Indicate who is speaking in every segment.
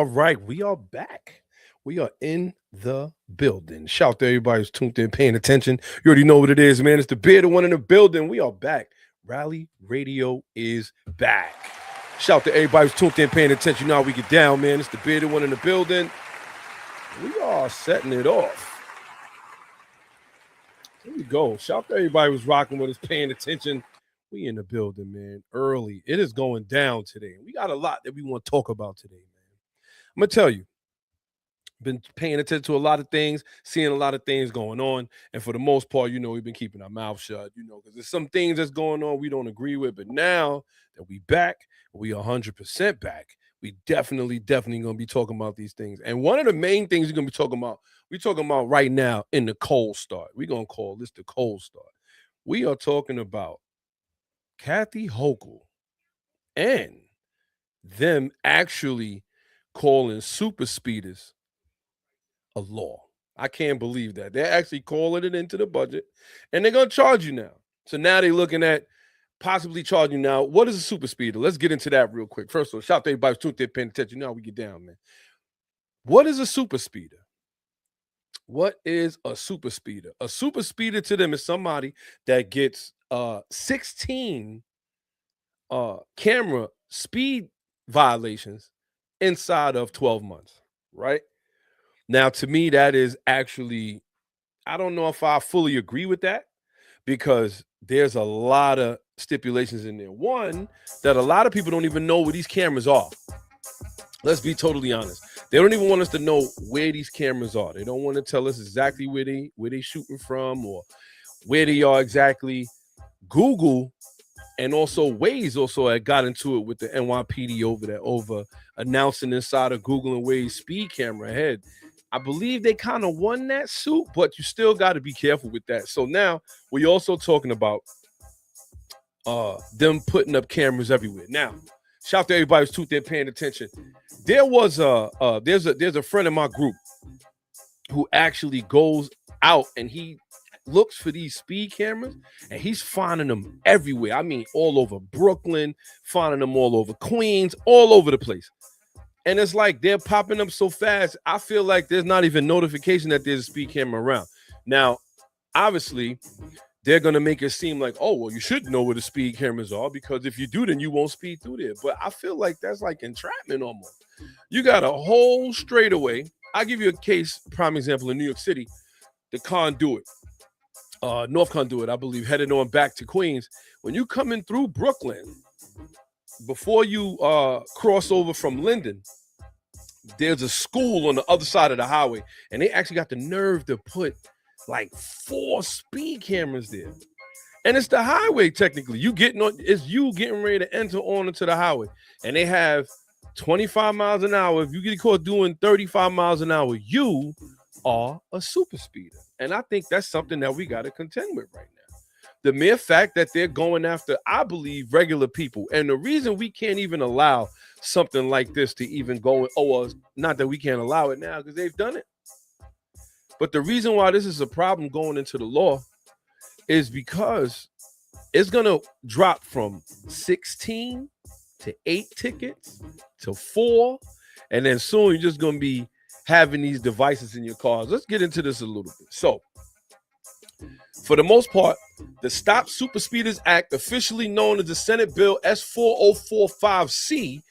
Speaker 1: All right, we are back. We are in the building. Shout to everybody who's tuned in, paying attention. You already know what it is, man. It's the bearded one in the building. We are back. Rally Radio is back. Shout to everybody who's tuned in, paying attention. You know how we get down, man. It's the bearded one in the building. We are setting it off. Here we go. Shout to everybody who's rocking with us, paying attention. We in the building, man. Early. It is going down today. We got a lot that we want to talk about today, man. I'm going to tell you. Been paying attention to a lot of things, seeing a lot of things going on. And for the most part, we've been keeping our mouth shut, because there's some things that's going on we don't agree with. But now that we back, we 100% back. We definitely going to be talking about these things. And one of the main things we're going to be talking about right now in the cold start. We're going to call this the cold start. We are talking about Kathy Hochul and them actually calling super speeders a law. I can't believe that. They're actually calling it into the budget, and they're going to charge you now. So now they're looking at possibly charging you now. What is a super speeder? Let's get into that real quick. First of all, shout out to everybody who's tuned in, paying attention. You know how we get down, man. What is a super speeder? What is a super speeder? A super speeder to them is somebody that gets 16 camera speed violations inside of 12 months, right? Now, to me, that is actually, I don't know if I fully agree with that because there's a lot of stipulations in there. One, that a lot of people don't even know where these cameras are. Let's be totally honest. They don't even want us to know where these cameras are. They don't want to tell us exactly where they shooting from or where they are exactly. Google and also Waze also had got into it with the NYPD over announcing inside of Google and Waze speed camera ahead. I believe they kind of won that suit, but you still got to be careful with that. So now we're also talking about them putting up cameras everywhere. Now, shout out to everybody who's tuned in, paying attention. There was there's a friend in my group who actually goes out and he looks for these speed cameras and he's finding them everywhere. I mean, all over Brooklyn, finding them all over Queens, all over the place. And it's like they're popping up so fast. I feel like there's not even notification that there's a speed camera around. Now, obviously, they're going to make it seem like, oh, well, you should know where the speed cameras are because if you do, then you won't speed through there. But I feel like that's like entrapment almost. You got a whole straightaway. I'll give you a case, prime example in New York City, the Conduit, North Conduit, I believe, headed on back to Queens. When you coming through Brooklyn, before you cross over from Linden, there's a school on the other side of the highway, and they actually got the nerve to put like 4 speed cameras there. And it's the highway, technically. It's you getting ready to enter on into the highway. And they have 25 miles an hour. If you get caught doing 35 miles an hour, you are a super speeder. And I think that's something that we got to contend with right now. The mere fact that they're going after, I believe, regular people. And the reason we can't even allow something like this to even go, not that we can't allow it now because they've done it. But the reason why this is a problem going into the law is because it's going to drop from 16 to 8 tickets to 4. And then soon you're just going to be having these devices in your cars. Let's get into this a little bit. So, for the most part, the Stop Super Speeders Act, officially known as the Senate Bill S4045C,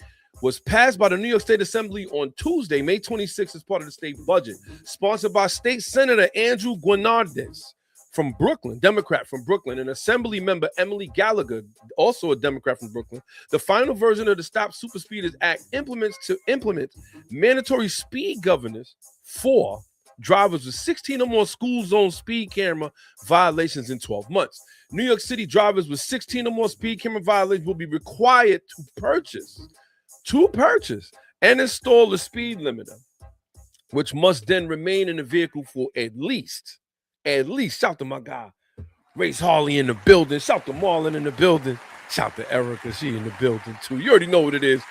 Speaker 1: was passed by the New York State Assembly on Tuesday, May 26th, as part of the state budget, sponsored by State Senator Andrew Guinardez from Brooklyn, Democrat from Brooklyn, and Assembly member Emily Gallagher, also a Democrat from Brooklyn. The final version of the Stop Super Speeders Act implements mandatory speed governors for drivers with 16 or more school zone speed camera violations in 12 months. New York City drivers with 16 or more speed camera violations will be required to purchase and install a speed limiter, which must then remain in the vehicle for at least, shout to my guy, Race Harley in the building, shout to Marlon in the building, shout to Erica, she in the building too. You already know what it is.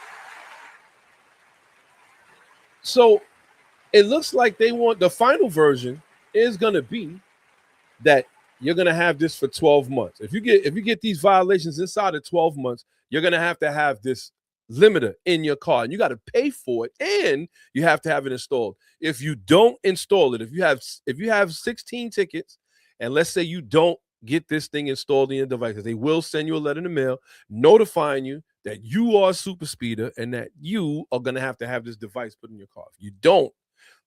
Speaker 1: So, it looks like they want the final version is going to be that you're going to have this for 12 months. If you get these violations inside of 12 months, you're going to have this limiter in your car, and you got to pay for it, and you have to have it installed. If you don't install it, if you have 16 tickets, and let's say you don't get this thing installed in your devices, they will send you a letter in the mail notifying you that you are a super speeder and that you are going to have this device put in your car. If you don't,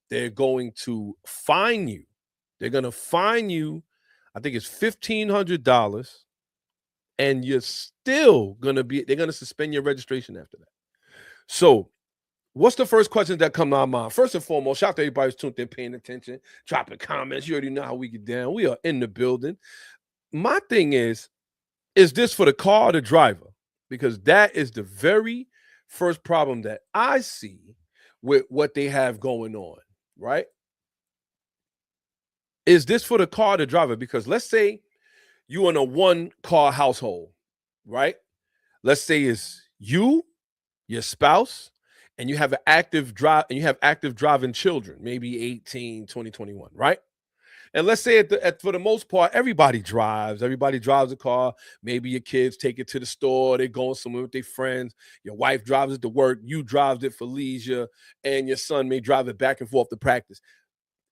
Speaker 1: they're going to fine you. They're going to fine you, I think it's $1,500, and you're still going to they're going to suspend your registration after that. So what's the first questions that come to our mind? First and foremost, shout out to everybody who's tuned in, paying attention, dropping comments. You already know how we get down. We are in the building. My thing is this for the car or the driver? Because that is the very first problem that I see with what they have going on, right? Is this for the car or the driver? Because let's say you in a one-car household, right? Let's say it's you, your spouse, and you have active driving children, maybe 18, 20, 21, right? And let's say for the most part, everybody drives a car. Maybe your kids take it to the store, they're going somewhere with their friends. Your wife drives it to work, you drives it for leisure, and your son may drive it back and forth to practice.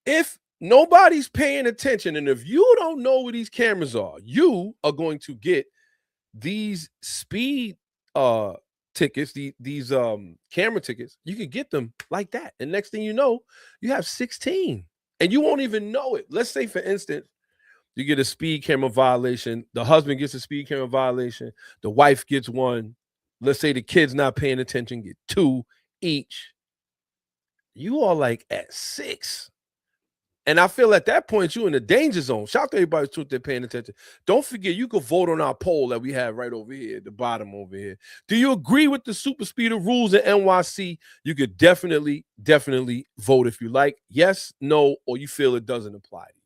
Speaker 1: If nobody's paying attention, and if you don't know where these cameras are, you are going to get these speed tickets, these camera tickets. You can get them like that, and next thing you know, you have 16, and you won't even know it. Let's say, for instance, you get a speed camera violation. The husband gets a speed camera violation. The wife gets one. Let's say the kid's not paying attention, get 2 each. You are like at 6. And I feel at that point, you're in the danger zone. Shout out to everybody who's there paying attention. Don't forget, you can vote on our poll that we have right over here at the bottom over here. Do you agree with the super speeder rules in NYC? You could definitely vote if you like. Yes, no, or you feel it doesn't apply to you.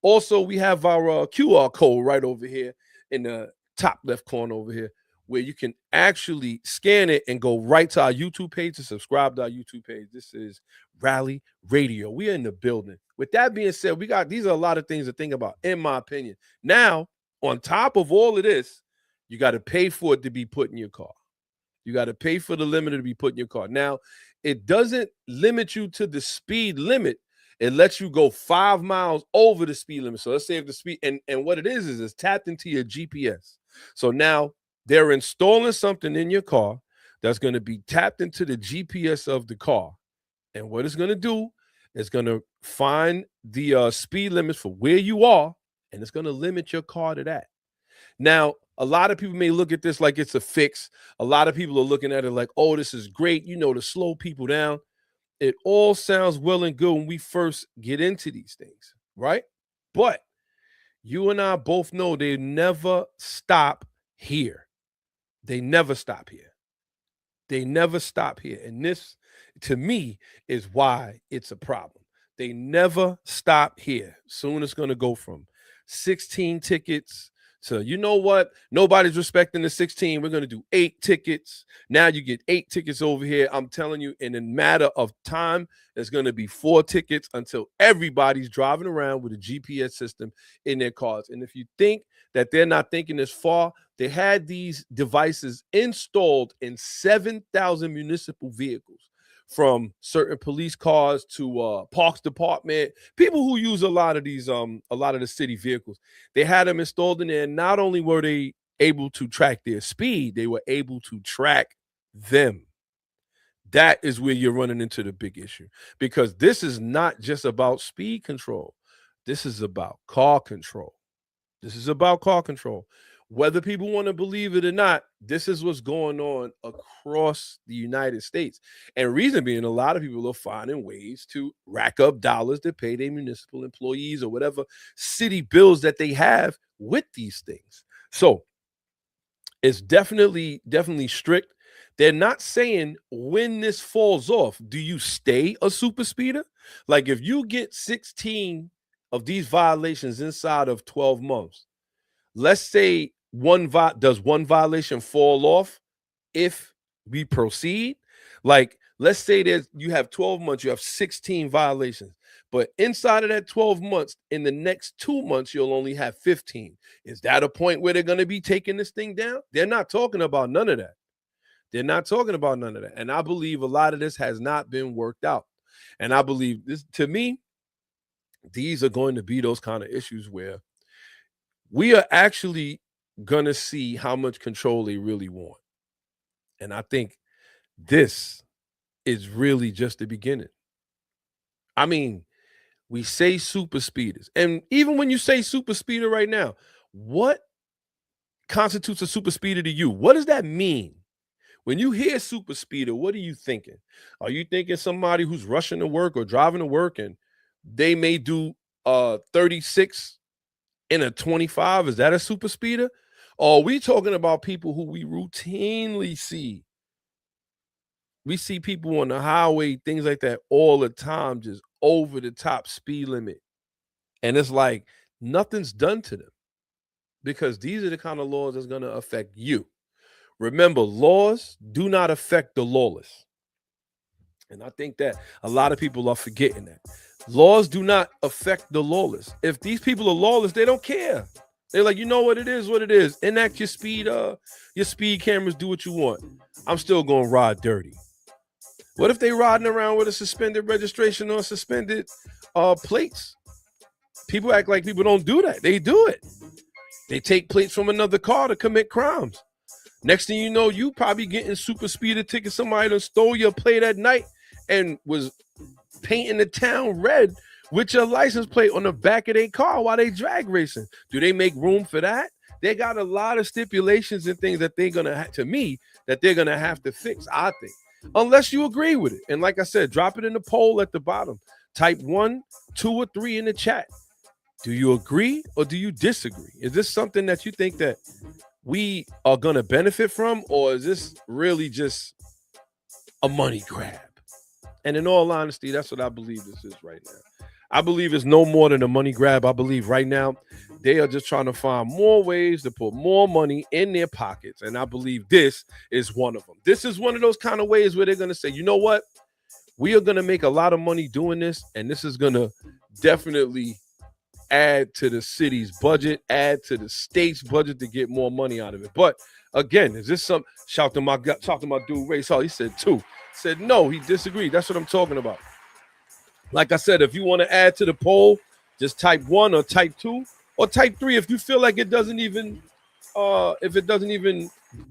Speaker 1: Also, we have our QR code right over here in the top left corner over here, where you can actually scan it and go right to our YouTube page to subscribe to our YouTube page. This is Rally Radio. We are in the building. With that being said, these are a lot of things to think about, in my opinion. Now, on top of all of this, you got to pay for it to be put in your car. You got to pay for the limiter to be put in your car. Now, it doesn't limit you to the speed limit. It lets you go 5 miles over the speed limit. So let's say if the speed, and what it is it's tapped into your GPS. So now they're installing something in your car that's going to be tapped into the GPS of the car. And what it's going to do is going to find the speed limits for where you are, and it's going to limit your car to that. Now, a lot of people may look at this like it's a fix. A lot of people are looking at it like, oh, this is great, to slow people down. It all sounds well and good when we first get into these things, right? But you and I both know they never stop here. They never stop here. They never stop here. And this, to me, is why it's a problem. They never stop here. Soon it's going to go from 16 tickets to, you know what? Nobody's respecting the 16. We're going to do 8 tickets. Now you get 8 tickets over here. I'm telling you, in a matter of time, there's going to be 4 tickets until everybody's driving around with a GPS system in their cars. And if you think that they're not thinking this far, they had these devices installed in 7,000 municipal vehicles, from certain police cars to parks department, people who use a lot of the city vehicles. They had them installed in there. Not only were they able to track their speed, they were able to track them. That is where you're running into the big issue, because this is not just about speed control. This is about car control. This is about car control. Whether people want to believe it or not, this is what's going on across the United States. And reason being, a lot of people are finding ways to rack up dollars to pay their municipal employees or whatever city bills that they have with these things. So it's definitely strict. They're not saying when this falls off, do you stay a super speeder? Like, if you get 16 of these violations inside of 12 months, let's say does one violation fall off if we proceed? Like, let's say you have 12 months, you have 16 violations, but inside of that 12 months, in the next 2 months, you'll only have 15. Is that a point where they're going to be taking this thing down? They're not talking about none of that. They're not talking about none of that. And I believe a lot of this has not been worked out. And I believe this, to me, these are going to be those kind of issues where we are actually going to see how much control they really want. And I think this is really just the beginning. I mean, we say super speeders. And even when you say super speeder right now, what constitutes a super speeder to you? What does that mean? When you hear super speeder, what are you thinking? Are you thinking somebody who's rushing to work or driving to work and they may do 36 in a 25? Is that a super speeder? Or are we talking about people who we routinely see? We see people on the highway, things like that all the time, just over the top speed limit. And it's like nothing's done to them because these are the kind of laws that's going to affect you. Remember, laws do not affect the lawless. And I think that a lot of people are forgetting that. Laws do not affect the lawless. If these people are lawless, they don't care. They're like, you know what it is. Enact your speed cameras, do what you want. I'm still going to ride dirty. What if they riding around with a suspended registration or suspended plates? People act like people don't do that. They do it. They take plates from another car to commit crimes. Next thing you know, you probably getting super speeder tickets. Somebody done stole your plate at night and was painting the town red with your license plate on the back of their car while they drag racing. Do they make room for that? They got a lot of stipulations and things that they're going to, to me, that they're going to have to fix, I think. Unless you agree with it. And like I said, drop it in the poll at the bottom. Type 1, 2, or 3 in the chat. Do you agree or do you disagree? Is this something that you think that we are going to benefit from, or is this really just a money grab? And in all honesty, that's what I believe this is right now. I believe it's no more than a money grab. I believe right now they are just trying to find more ways to put more money in their pockets. And I believe this is one of them. This is one of those kind of ways where they're going to say, you know what? We are going to make a lot of money doing this. And this is going to definitely add to the city's budget, add to the state's budget to get more money out of it. But again, is this some talk to my dude Ray Saul? He said 2. Said no, he disagreed. That's what I'm talking about. Like I said, if you want to add to the poll, just type 1 or type 2 or type 3 if you feel like it doesn't even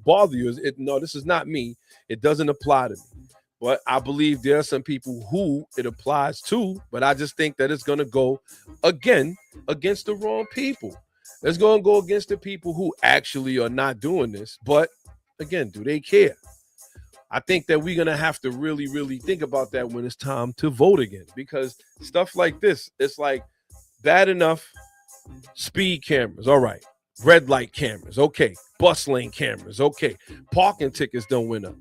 Speaker 1: bother you. No, this is not me. It doesn't apply to me. But I believe there are some people who it applies to, but I just think that it's going to go again against the wrong people. It's going to go against the people who actually are not doing this. But again, do they care? I think that we're going to have to really, really think about that when it's time to vote again, because stuff like this, it's like bad enough. Speed cameras. All right. Red light cameras. Okay. Bus lane cameras. Okay. Parking tickets don't went up.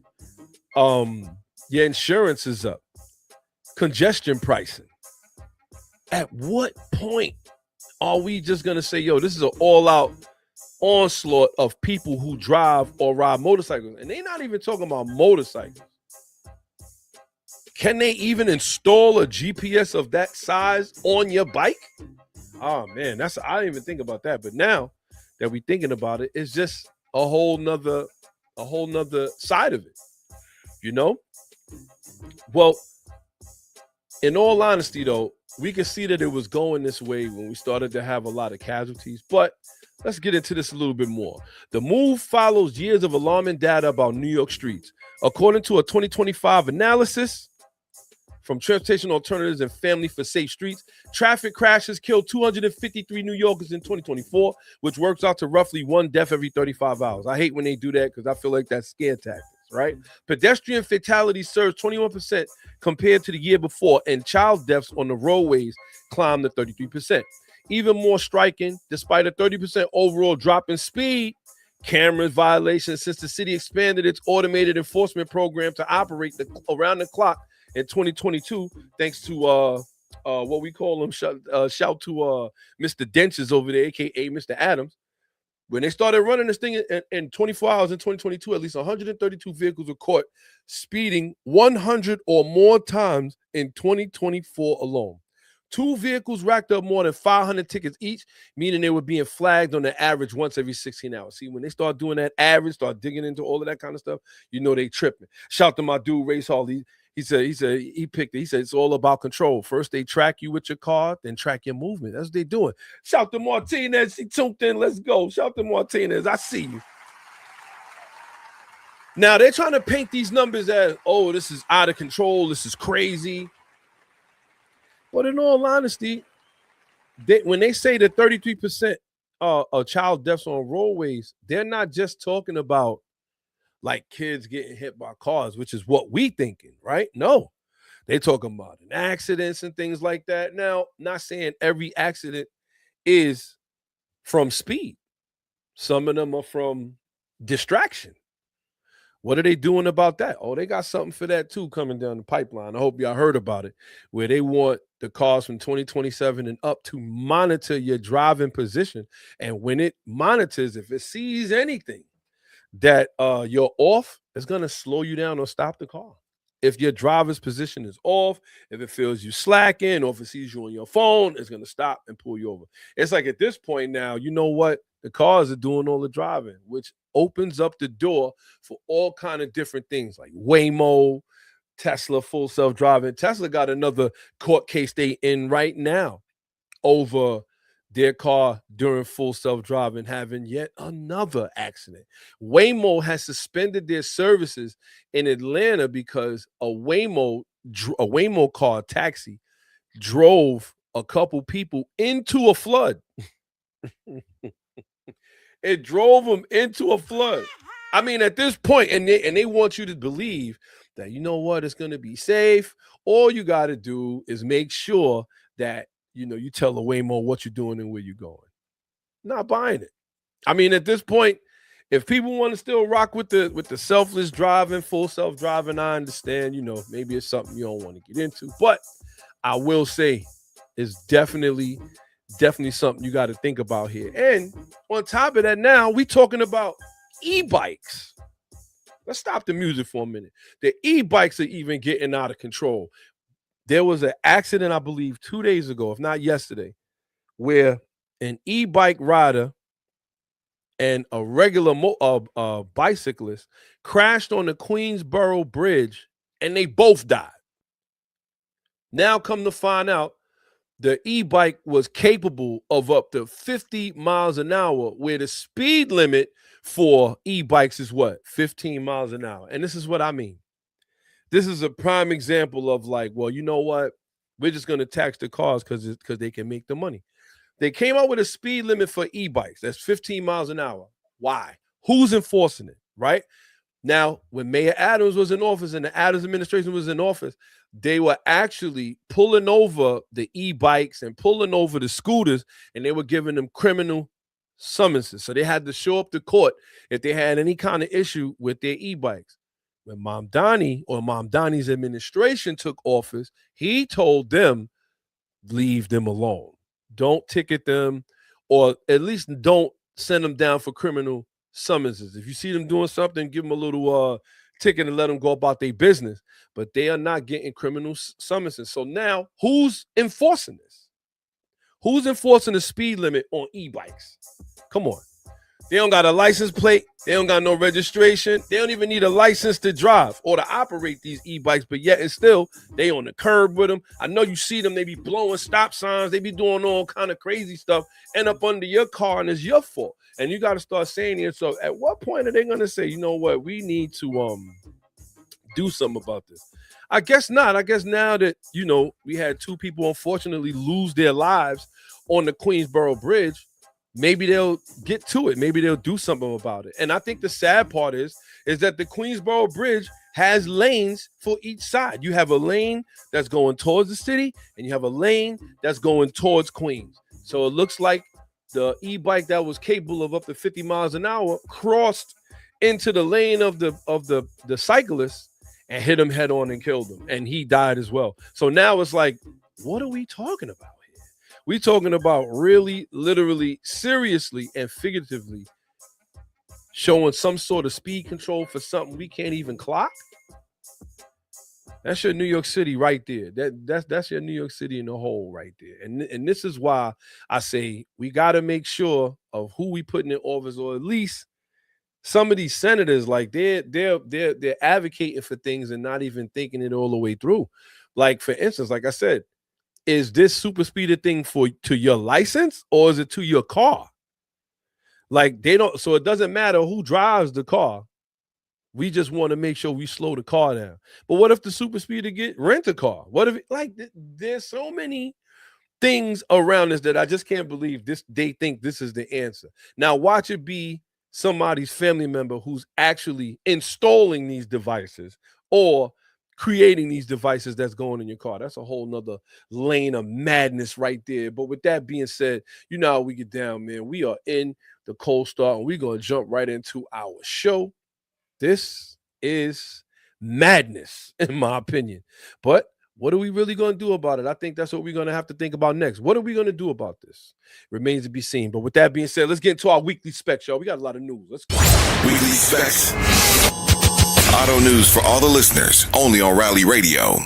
Speaker 1: Your insurance is up. Congestion pricing. At what point are we just going to say, yo, this is an all-out onslaught of people who drive or ride motorcycles? And they're not even talking about motorcycles. Can they even install a GPS of that size on your bike? Oh, man, I didn't even think about that. But now that we're thinking about it, it's just a whole nother side of it, you know? Well, in all honesty, though, we can see that it was going this way when we started to have a lot of casualties. But let's get into this a little bit more. The move follows years of alarming data about New York streets. According to a 2025 analysis from Transportation Alternatives and Family for Safe Streets, traffic crashes killed 253 New Yorkers in 2024, which works out to roughly 1 death every 35 hours. I hate when they do that because I feel like that's scare tactics. Right? Pedestrian fatalities surged 21% compared to the year before, and child deaths on the roadways climbed to 33%. Even more striking, despite a 30% overall drop in speed, camera violations since the city expanded its automated enforcement program to operate around the clock in 2022, thanks to what we call him, shout to Mr. Dentures over there, aka Mr. Adams. When they started running this thing in 24 hours in 2022, at least 132 vehicles were caught speeding 100 or more times in 2024 alone. 2 vehicles racked up more than 500 tickets each, meaning they were being flagged on the average once every 16 hours. See, when they start doing that average, start digging into all of that kind of stuff, you know they tripping. Shout to my dude, Race Hall. He said he picked it. He said it's all about control. First, they track you with your car, then track your movement. That's what they're doing. Shout to Martinez. He tuned in. Let's go. Shout to Martinez. I see you. Now, they're trying to paint these numbers as, oh, this is out of control. This is crazy. But in all honesty, when they say that 33% of child deaths on roadways, they're not just talking about like kids getting hit by cars, which is what we thinking, right? No, they talking about accidents and things like that. Now, not saying every accident is from speed. Some of them are from distraction. What are they doing about that? Oh, they got something for that too coming down the pipeline. I hope y'all heard about it, where they want the cars from 2027 and up to monitor your driving position. And when it monitors, if it sees anything that you're off, it's going to slow you down or stop the car. If your driver's position is off, if it feels you slacking, or if it sees you on your phone, it's going to stop and pull you over. It's like at this point now, you know what? The cars are doing all the driving, which opens up the door for all kind of different things like Waymo, Tesla, full self-driving. Tesla got another court case they in right now over their car during full self-driving having yet another accident. Waymo has suspended their services in Atlanta because a Waymo car taxi drove a couple people into a flood. It drove them into a flood. I mean, at this point, and they want you to believe that, you know what, it's going to be safe. All you got to do is make sure that, you know, you tell the Waymo what you're doing and where you're going. Not buying it. I mean, at this point, if people want to still rock with the selfless driving, full self-driving, I understand, you know, maybe it's something you don't want to get into. But I will say it's definitely something you got to think about here. And on top of that, now we talking about e-bikes. Let's stop the music for a minute. The e-bikes are even getting out of control. There was an accident, I believe, 2 days ago, if not yesterday, where an e-bike rider and a regular bicyclist crashed on the Queensboro Bridge, and they both died. Now come to find out, the e-bike was capable of up to 50 miles an hour, where the speed limit for e-bikes is what? 15 miles an hour. And this is what I mean. This is a prime example of like, well, you know what? We're just going to tax the cars because they can make the money. They came out with a speed limit for e-bikes. That's 15 miles an hour. Why? Who's enforcing it, right? Now, when Mayor Adams was in office and the Adams administration was in office, they were actually pulling over the e-bikes and pulling over the scooters, and they were giving them criminal summonses. So they had to show up to court if they had any kind of issue with their e-bikes. When Mamdani's administration took office, he told them, leave them alone. Don't ticket them, or at least don't send them down for criminal summonses. If you see them doing something, give them a little ticket and let them go about their business. But they are not getting criminal summonses. So now, who's enforcing this? Who's enforcing the speed limit on e-bikes? Come on. They don't got a license plate. They don't got no registration. They don't even need a license to drive or to operate these e-bikes, but yet and still, they on the curb with them. I know you see them. They be blowing stop signs. They be doing all kind of crazy stuff, end up under your car, and it's your fault. And you got to start saying it. So at what point are they going to say, you know what, we need to do something about this? I guess not. I guess now that, you know, we had 2 people unfortunately lose their lives on the Queensboro Bridge, maybe they'll get to it. Maybe they'll do something about it. And I think the sad part is that the Queensboro Bridge has lanes for each side. You have a lane that's going towards the city, and you have a lane that's going towards Queens. So it looks like the e-bike that was capable of up to 50 miles an hour crossed into the lane of the cyclist and hit him head on and killed him. And he died as well. So now it's like, what are we talking about? We're talking about really, literally, seriously, and figuratively showing some sort of speed control for something we can't even clock. That's your New York City right there. That's your New York City in the whole right there. And this is why I say we got to make sure of who we putting in office, or at least some of these senators, like they're advocating for things and not even thinking it all the way through. Like, for instance, like I said, is this super speeder thing to your license, or is it to your car? Like, they don't, so it doesn't matter who drives the car. We just want to make sure we slow the car down. But what if the super speeder rent a car? What if, like, there's so many things around this that I just can't believe they think this is the answer. Now watch it be somebody's family member who's actually installing these devices or creating these devices that's going in your car. That's a whole nother lane of madness right there. But with that being said, you know how we get down, man. We are in the cold start, and we're going to jump right into our show. This is madness, in my opinion. But what are we really going to do about it? I think that's what we're going to have to think about next. What are we going to do about this? Remains to be seen. But with that being said, let's get into our weekly specs, y'all. We got a lot of news. Let's go.
Speaker 2: Weekly specs. Auto news for all the listeners, only on Rally Radio.
Speaker 1: All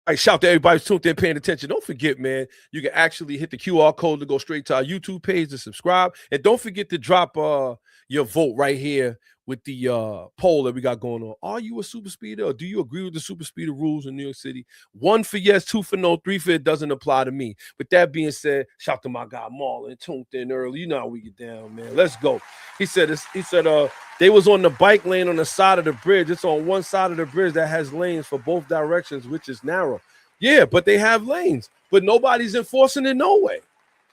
Speaker 1: right, shout out to everybody who's tuned in, paying attention. Don't forget, man, you can actually hit the QR code to go straight to our YouTube page to subscribe. And don't forget to drop your vote right here with the poll that we got going on. Are you a super speeder, or do you agree with the super speeder rules in New York City? 1 for yes, 2 for no, 3 for it doesn't apply to me. With that being said, shout out to my guy Marlon, tuned in early. You know how we get down, man. Let's go. He said they was on the bike lane on the side of the bridge. It's on one side of the bridge that has lanes for both directions, which is narrow. Yeah, but they have lanes, but nobody's enforcing it. No way.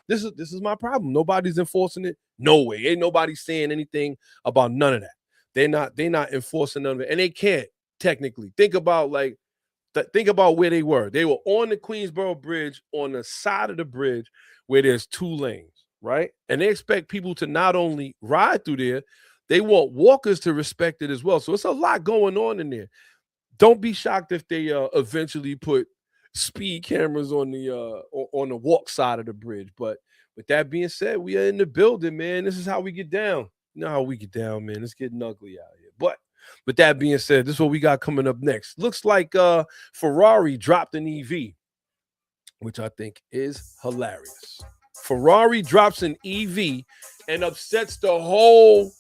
Speaker 1: This is my problem. Nobody's enforcing it. No way. Ain't nobody saying anything about none of that. They're not enforcing none of it, and they can't technically. Think about where they were. They were on the Queensboro Bridge, on the side of the bridge where there's 2 lanes, right? And they expect people to not only ride through there, they want walkers to respect it as well. So it's a lot going on in there. Don't be shocked if they eventually put speed cameras on the walk side of the bridge. But with that being said, we are in the building, man. This is how we get down. You know how we get down, man. It's getting ugly out here. But with that being said, this is what we got coming up next. Looks like Ferrari dropped an EV, which I think is hilarious. Ferrari drops an EV and upsets the whole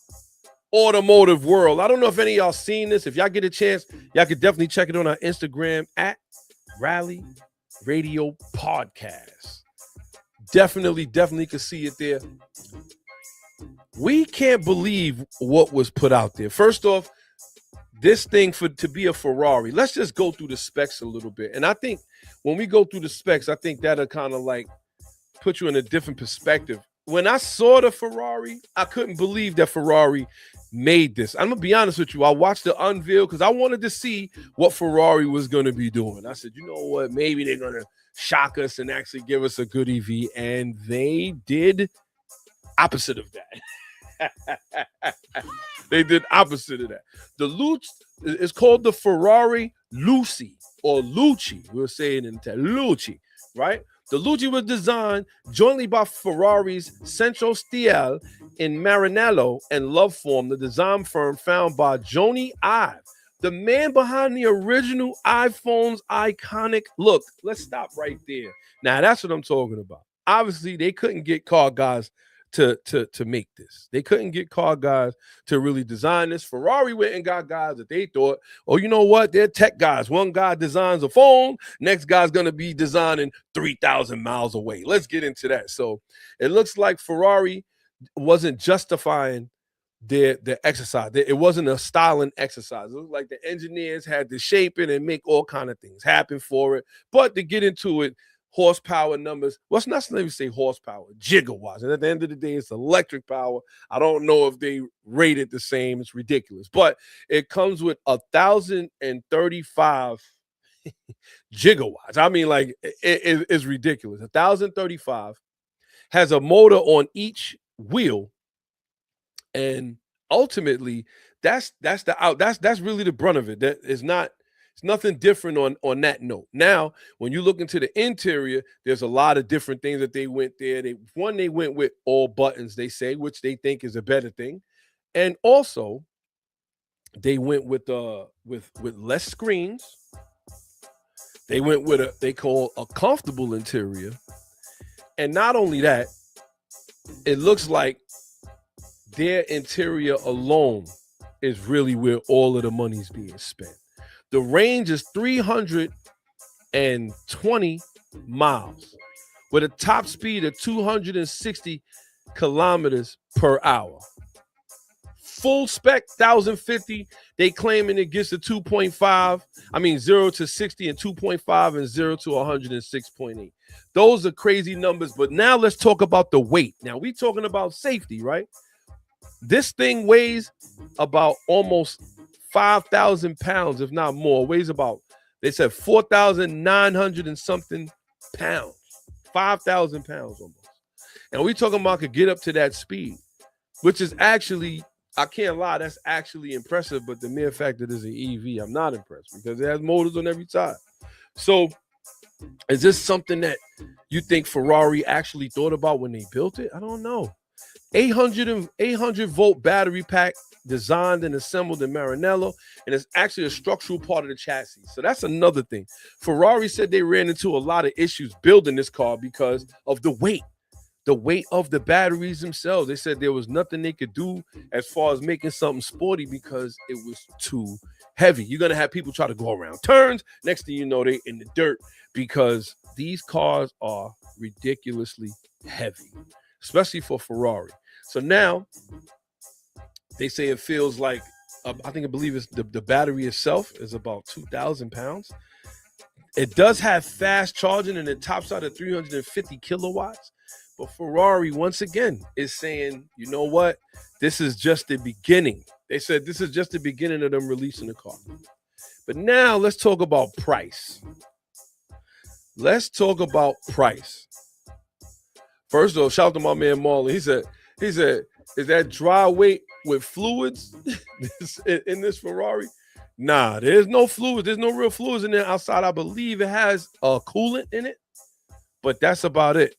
Speaker 1: automotive world. I don't know if any of y'all seen this. If y'all get a chance, y'all could definitely check it on our Instagram at Rally Radio Podcast. Definitely could see it there. We can't believe what was put out there. First off, this thing to be a Ferrari, let's just go through the specs a little bit. And I think when we go through the specs, I think that'll kind of like put you in a different perspective. When I saw the Ferrari, I couldn't believe that Ferrari made this. I'm going to be honest with you. I watched the unveil because I wanted to see what Ferrari was going to be doing. I said, you know what? Maybe they're going to shock us and actually give us a good EV. And they did opposite of that. They did opposite of that. The Lucci is called the Ferrari Lucci or Lucci. We'll say it in Lucci, right? The Lucci was designed jointly by Ferrari's Centro Stile in Maranello and Loveform, the design firm found by Jony Ive, the man behind the original iPhone's iconic look. Let's stop right there. Now, that's what I'm talking about. Obviously, they couldn't get car guys to make this. They couldn't get car guys to really design this. Ferrari went and got guys that they thought, oh, you know what? They're tech guys. One guy designs a phone. Next guy's going to be designing 3,000 miles away. Let's get into that. So it looks like Ferrari wasn't justifying their exercise. It wasn't a styling exercise. It looked like the engineers had to shape it and make all kind of things happen for it. But to get into it, horsepower numbers. Well, let me say horsepower, gigawatts. And at the end of the day, it's electric power. I don't know if they rate it the same. It's ridiculous. But it comes with 1,035 gigawatts. I mean, like, it's ridiculous. 1,035 has a motor on each wheel. And ultimately, that's really the brunt of it. That is not. It's nothing different on that note. Now, when you look into the interior, there's a lot of different things that they went there. They went with all buttons, they say, which they think is a better thing. And also, they went with less screens, They went with they call a comfortable interior. And not only that, it looks like their interior alone is really where all of the money's being spent. The range is 320 miles with a top speed of 260 kilometers per hour. Full spec 1050. They claiming it gets to 2.5. 0 to 60 and 2.5 and 0 to 106.8. Those are crazy numbers. But now let's talk about the weight. Now we talking about safety, right? This thing weighs about almost 5,000 pounds, if not more. It weighs about, they said 4,900 and something pounds. 5,000 pounds almost. And we talking about could get up to that speed, which is actually, I can't lie, that's actually impressive. But the mere fact that it's an EV, I'm not impressed because it has motors on every side. So is this something that you think Ferrari actually thought about when they built it? I don't know. 800 volt battery pack designed and assembled in Maranello, and it's actually a structural part of the chassis. So that's another thing. Ferrari said they ran into a lot of issues building this car because of the weight of the batteries themselves. They said there was nothing they could do as far as making something sporty because it was too heavy. You're going to have people try to go around turns. Next thing you know, they're in the dirt because these cars are ridiculously heavy, especially for Ferrari. So now they say it feels like, I believe it's the battery itself is about 2,000 pounds. It does have fast charging and it tops out at 350 kilowatts. But Ferrari, once again, is saying, you know what? This is just the beginning. They said this is just the beginning of them releasing the car. But now let's talk about price. Let's talk about price. First of all, shout out to my man Marlon. He said, is that dry weight with fluids in this Ferrari? Nah, there's no fluids. There's no real fluids in there outside. I believe it has a coolant in it, but that's about it.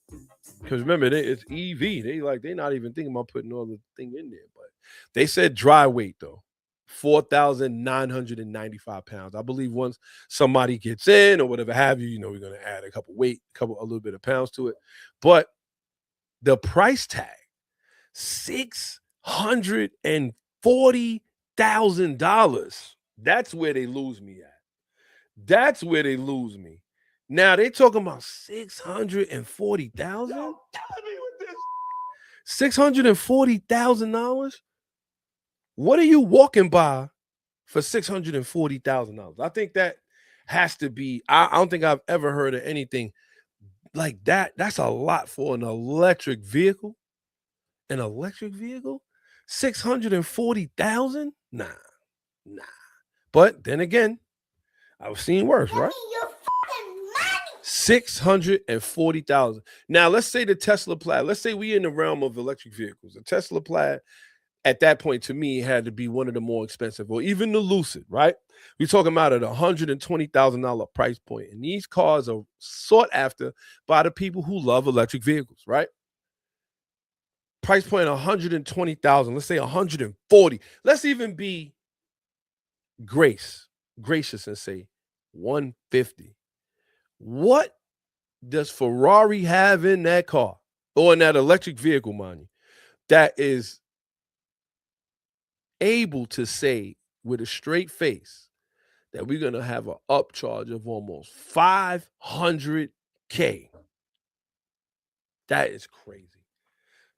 Speaker 1: Because remember, it's EV. They're not even thinking about putting all the thing in there. But they said dry weight though, 4,995 pounds. I believe once somebody gets in or whatever have you, we're gonna add a little bit of pounds to it. But the price tag, $640,000. That's where they lose me at. That's where they lose me. Now they talking about 640,000. $640,000. What are you walking by for $640,000? I think that has to be. I don't think I've ever heard of anything like that. That's a lot for an electric vehicle. An electric vehicle, 640,000. Nah. But then again, I've seen worse, right? 640,000. Now, let's say the Tesla Plaid. Let's say we in the realm of electric vehicles. The Tesla Plaid, at that point, to me, had to be one of the more expensive, or even the Lucid, right? We're talking about at $120,000 price point, and these cars are sought after by the people who love electric vehicles, right? Price point 120,000. Let's say 140. Let's even be gracious and say 150. What does Ferrari have in that car or in that electric vehicle, mind you, that is able to say with a straight face that we're going to have an upcharge of almost $500K? That is crazy.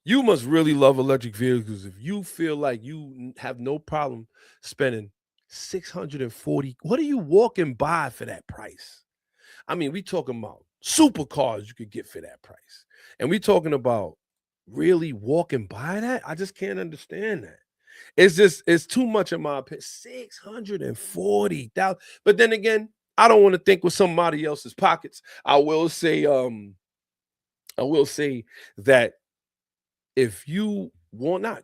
Speaker 1: You must really love electric vehicles if you feel like you have no problem spending 640. What are you walking by for that price? We talking about supercars you could get for that price. And we talking about really walking by that? I just can't understand that. It's too much in my opinion. 640,000. But then again, I don't want to think with somebody else's pockets. I will say that if you want it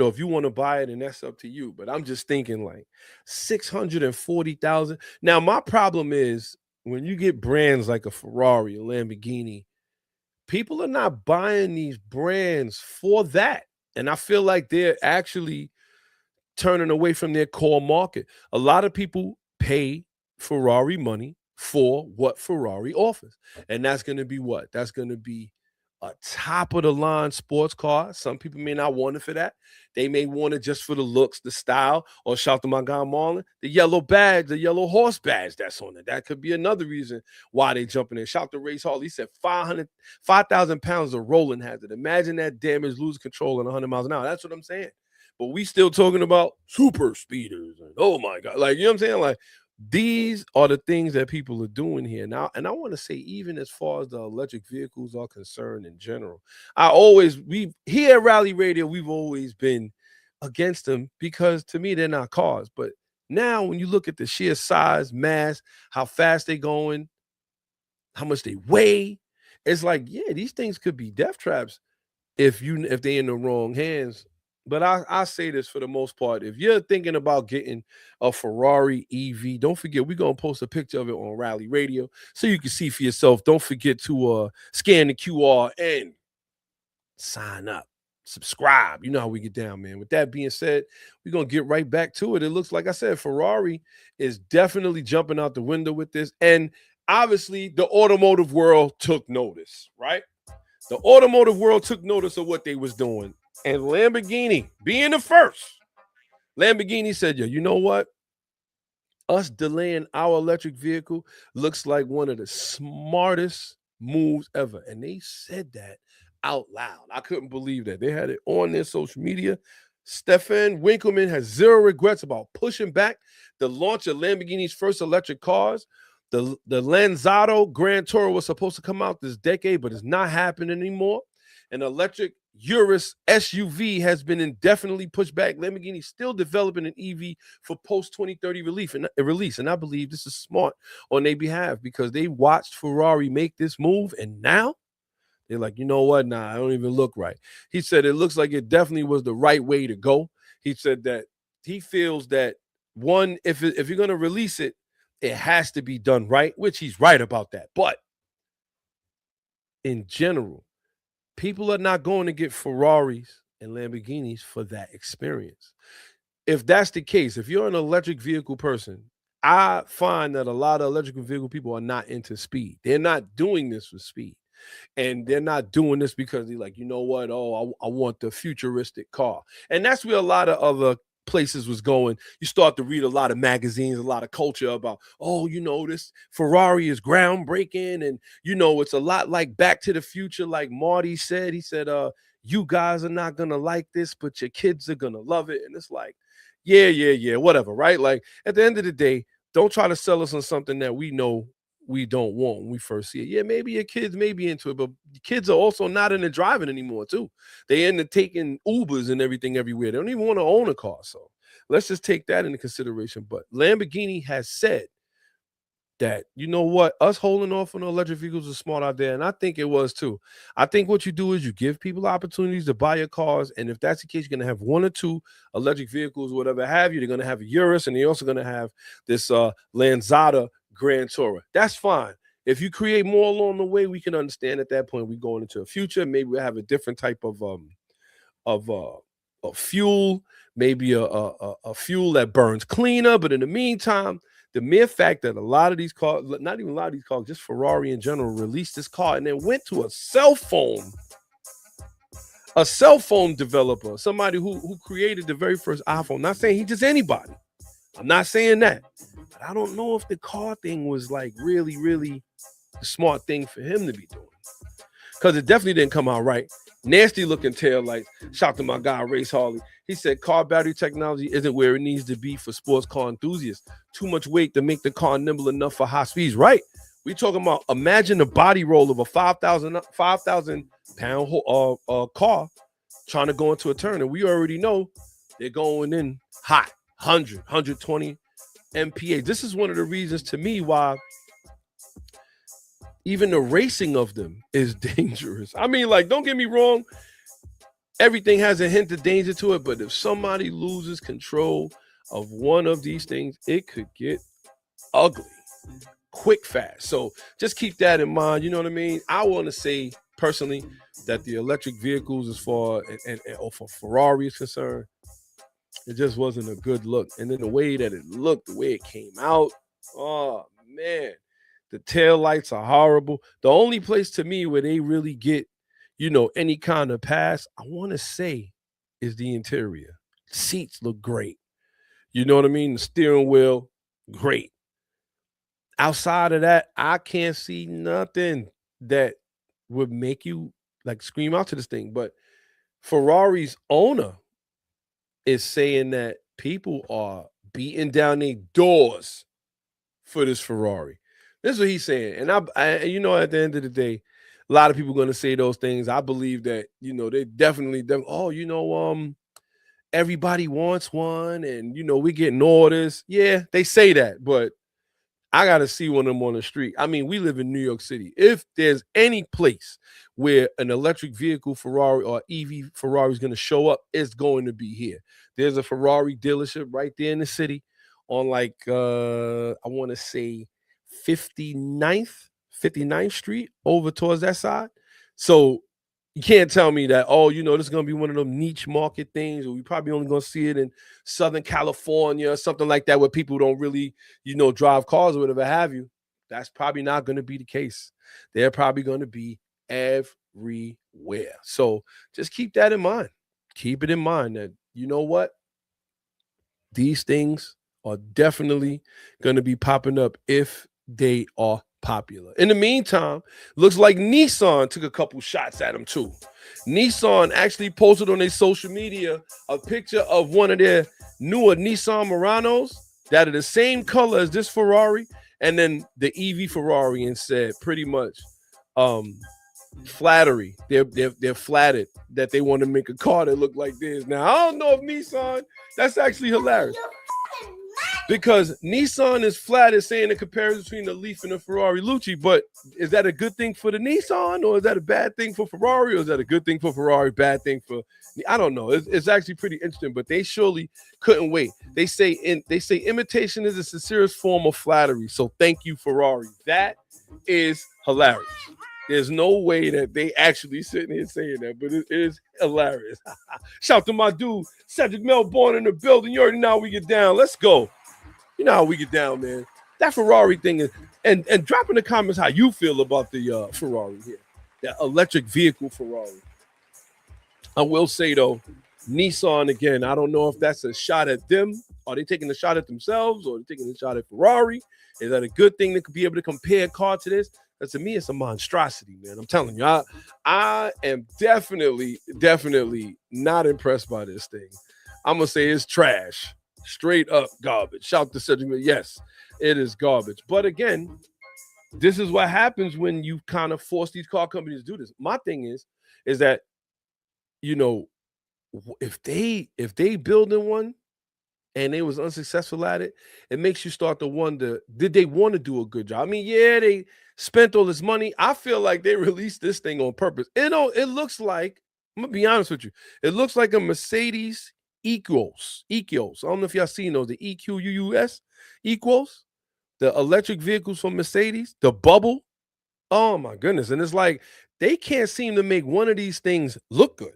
Speaker 1: or if you want to buy it, and that's up to you. But I'm just thinking like 640,000. Now, my problem is when you get brands like a Ferrari, a Lamborghini, people are not buying these brands for that. And I feel like they're actually turning away from their core market. A lot of people pay Ferrari money for what Ferrari offers. And that's going to be what? That's going to be a top of the line sports car. Some people may not want it for that. They may want it just for the looks, the style, or shout to my guy Marlon, the yellow badge, the yellow horse badge that's on it. That could be another reason why they jumping in. Shout to Race Hall. He said 5,000 pounds of rolling hazard. Imagine that damage, lose control at 100 miles an hour. That's what I'm saying. But we still talking about super speeders. And, oh my God. Like, you know what I'm saying? Like, these are the things that people are doing here now. And I want to say, even as far as the electric vehicles are concerned in general, we here at Rally Radio, we've always been against them because to me, they're not cars. But now when you look at the sheer size, mass, how fast they're going, how much they weigh, it's like, yeah, these things could be death traps if they're in the wrong hands. But I say this for the most part. If you're thinking about getting a Ferrari EV, don't forget, we're going to post a picture of it on Rally Radio so you can see for yourself. Don't forget to scan the QR and sign up, subscribe. You know how we get down, man. With that being said, we're going to get right back to it. It looks like I said, Ferrari is definitely jumping out the window with this. And obviously, the automotive world took notice, right? The automotive world took notice of what they was doing. And Lamborghini, being the first, Lamborghini said, yo, you know what? Us delaying our electric vehicle looks like one of the smartest moves ever. And they said that out loud. I couldn't believe that. They had it on their social media. Stefan Winkelmann has zero regrets about pushing back the launch of Lamborghini's first electric cars. The Lanzado Grand Tourer was supposed to come out this decade, but it's not happening anymore. An electric Urus SUV has been indefinitely pushed back. Lamborghini still developing an EV for post-2030 release. And I believe this is smart on their behalf because they watched Ferrari make this move, and now they're like, you know what? Nah, I don't even look right. He said it looks like it definitely was the right way to go. He said that he feels that, one, if you're going to release it, it has to be done right, which he's right about that. But in general, people are not going to get Ferraris and Lamborghinis for that experience. If that's the case, if you're an electric vehicle person, I find that a lot of electric vehicle people are not into speed. They're not doing this for speed. And they're not doing this because they're like, you know what? Oh, I want the futuristic car. And that's where a lot of other places was going. You start to read a lot of magazines, a lot of culture about, oh, you know, this Ferrari is groundbreaking. And, you know, it's a lot like Back to the Future. Like Marty said, he said, you guys are not going to like this, but your kids are going to love it. And it's like, yeah, whatever, right? Like at the end of the day, don't try to sell us on something that we know we don't want when we first see it. Yeah, maybe your kids may be into it, but kids are also not into driving anymore too. They end up taking Ubers and everything everywhere. They don't even want to own a car. So let's just take that into consideration. But Lamborghini has said that, you know what, us holding off on the electric vehicles is smart out there. And I think it was too. I think what you do is you give people opportunities to buy your cars. And if that's the case, you're going to have one or two electric vehicles, whatever have you. They're going to have a Urus, and they're also going to have this Lanzada Grand Tourer. That's fine. If you create more along the way, we can understand at that point we're going into a future. Maybe we'll have a different type of fuel, maybe a fuel that burns cleaner. But in the meantime, the mere fact that a lot of these cars, not even a lot of these cars, just Ferrari in general, released this car and then went to a cell phone developer, somebody who created the very first iPhone. Not saying he's just anybody. I'm not saying that. But I don't know if the car thing was like really, really the smart thing for him to be doing. Because it definitely didn't come out right. Nasty looking tail lights. Shout to my guy, Race Harley. He said car battery technology isn't where it needs to be for sports car enthusiasts. Too much weight to make the car nimble enough for high speeds. Right. We talking about, imagine the body roll of a 5,000 pound car trying to go into a turn. And we already know they're going in hot, 100, 120 MPA. This is one of the reasons to me why even the racing of them is dangerous. I mean, like, don't get me wrong. Everything has a hint of danger to it. But if somebody loses control of one of these things, it could get ugly quick, fast. So just keep that in mind. You know what I mean? I want to say personally that the electric vehicles, as far and for Ferrari is concerned, it just wasn't a good look. And then the way that it looked, the way it came out, oh, man. The tail lights are horrible. The only place to me where they really get, any kind of pass, I want to say, is the interior. Seats look great. You know what I mean? The steering wheel, great. Outside of that, I can't see nothing that would make you like scream out to this thing. But Ferrari's owner is saying that people are beating down their doors for this Ferrari. This is what he's saying. And I at the end of the day, a lot of people are going to say those things. I believe that, they definitely, everybody wants one and, we're getting orders. Yeah, they say that, but I got to see one of them on the street. I mean, we live in New York City. If there's any place where an electric vehicle Ferrari or EV Ferrari is going to show up, it's going to be here. There's a Ferrari dealership right there in the city on I want to say 59th Street over towards that side. So you can't tell me that, this is going to be one of them niche market things, or we probably only going to see it in Southern California or something like that where people don't really, drive cars or whatever have you. That's probably not going to be the case. They're probably going to be everywhere. So just keep that in mind. Keep it in mind that, you know what? These things are definitely going to be popping up if they are popular. In the meantime, looks like Nissan took a couple shots at them too. Nissan actually posted on their social media a picture of one of their newer Nissan Muranos that are the same color as this Ferrari, and then the EV Ferrari, and said pretty much flattery. They're flattered that they want to make a car that look like this. Now, I don't know if Nissan, that's actually hilarious. Because Nissan is flattered saying the comparison between the Leaf and the Ferrari Lucci, but is that a good thing for the Nissan, or is that a bad thing for Ferrari, or is that a good thing for Ferrari, bad thing for? I don't know. It's actually pretty interesting, but they surely couldn't wait. They say imitation is the sincerest form of flattery. So thank you, Ferrari. That is hilarious. There's no way that they actually sitting here saying that, but it is hilarious. Shout out to my dude, Cedric Melbourne in the building. You already know how we get down. Let's go. You know how we get down, man. That Ferrari thing is, and drop in the comments how you feel about the Ferrari here, that electric vehicle Ferrari. I will say though, Nissan again. I don't know if that's a shot at them. Are they taking a shot at themselves, or are they taking a shot at Ferrari? Is that a good thing to be able to compare a car to this? Because to me, it's a monstrosity, man. I'm telling you, I am definitely not impressed by this thing. I'm gonna say it's trash. Straight up garbage. Shout to Cedric. Yes, it is garbage. But again, this is what happens when you kind of force these car companies to do this. My thing is that, if they building one and they was unsuccessful at it, it makes you start to wonder, did they want to do a good job? I mean, yeah, they spent all this money. I feel like they released this thing on purpose. It looks like, I'm gonna be honest with you, it looks like a Mercedes Equos. I don't know if y'all seen those, the EQUUS Equos, the electric vehicles from Mercedes, the bubble. Oh my goodness. And it's like they can't seem to make one of these things look good.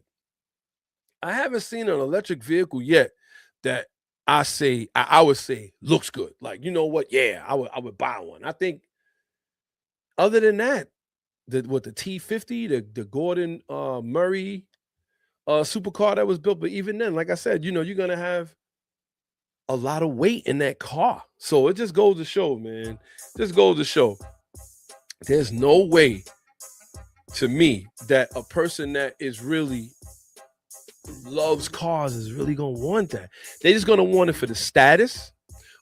Speaker 1: I haven't seen an electric vehicle yet that I would say looks good. Like, you know what? Yeah, I would buy one. I think other than that, the T50, the Gordon Murray supercar that was built, but even then, like I said, you're gonna have a lot of weight in that car. So it just goes to show, man. Just goes to show there's no way to me that a person that is really loves cars is really gonna want that. They're just gonna want it for the status,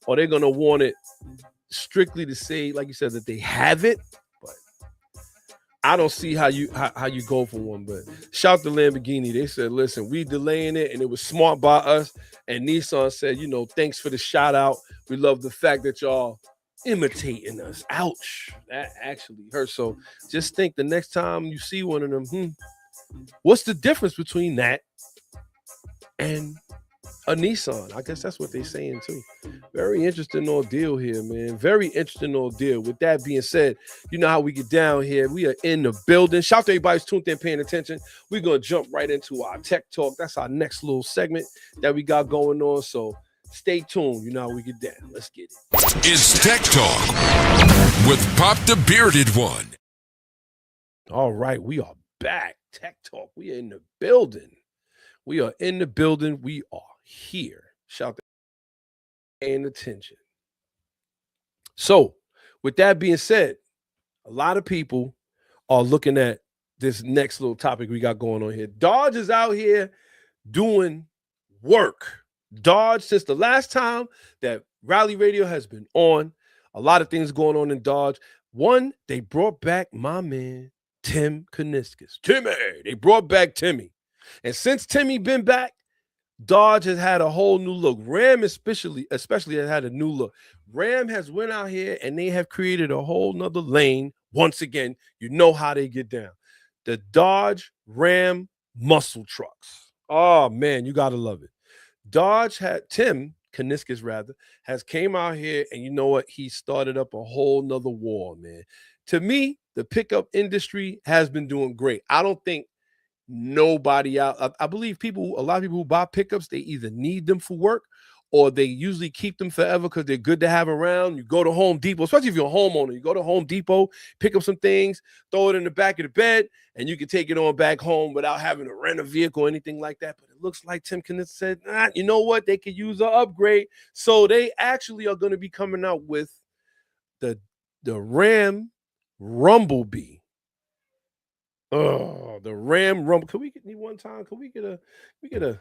Speaker 1: or they're gonna want it strictly to say, like you said, that they have it. But I don't see how you go for one. But shout to Lamborghini. They said, listen, we delaying it, and it was smart by us. And Nissan said, thanks for the shout out. We love the fact that y'all imitating us. Ouch. That actually hurts. So just think the next time you see one of them, what's the difference between that and a Nissan? I guess that's what they're saying too. Very interesting ordeal here, man. Very interesting ordeal. With that being said, you know how we get down here. We are in the building. Shout out to everybody who's tuned in, paying attention. We're going to jump right into our tech talk. That's our next little segment that we got going on. So stay tuned. You know how we get down. Let's get it.
Speaker 2: It's Tech Talk with Pop the Bearded One.
Speaker 1: All right, we are back. Tech Talk. We are in the building. We are in the building. We are here. Shout out and attention. So, with that being said, a lot of people are looking at this next little topic we got going on here. Dodge is out here doing work. Dodge, since the last time that Rally Radio has been on, a lot of things going on in Dodge. One, they brought back my man, Tim Kuniskis. Timmy, they brought back Timmy. And since Timmy been back, Dodge has had a whole new look. Ram especially has had a new look. Ram has went out here and they have created a whole nother lane. Once again, you know how they get down. The Dodge Ram muscle trucks. Oh, man, you got to love it. Dodge had, Tim Kuniskis rather, has came out here and you know what? He started up a whole nother war, man. To me, the pickup industry has been doing great. I don't think nobody out. I believe a lot of people who buy pickups, they either need them for work or they usually keep them forever because they're good to have around. You go to Home Depot, especially if you're a homeowner, you go to Home Depot, pick up some things, throw it in the back of the bed, and you can take it on back home without having to rent a vehicle or anything like that. But it looks like Tim Kuniskis said, you know what? They could use an upgrade. So they actually are going to be coming out with the Ram Rumblebee. Oh, the Ram Rumble. Can we get one time? Can we get a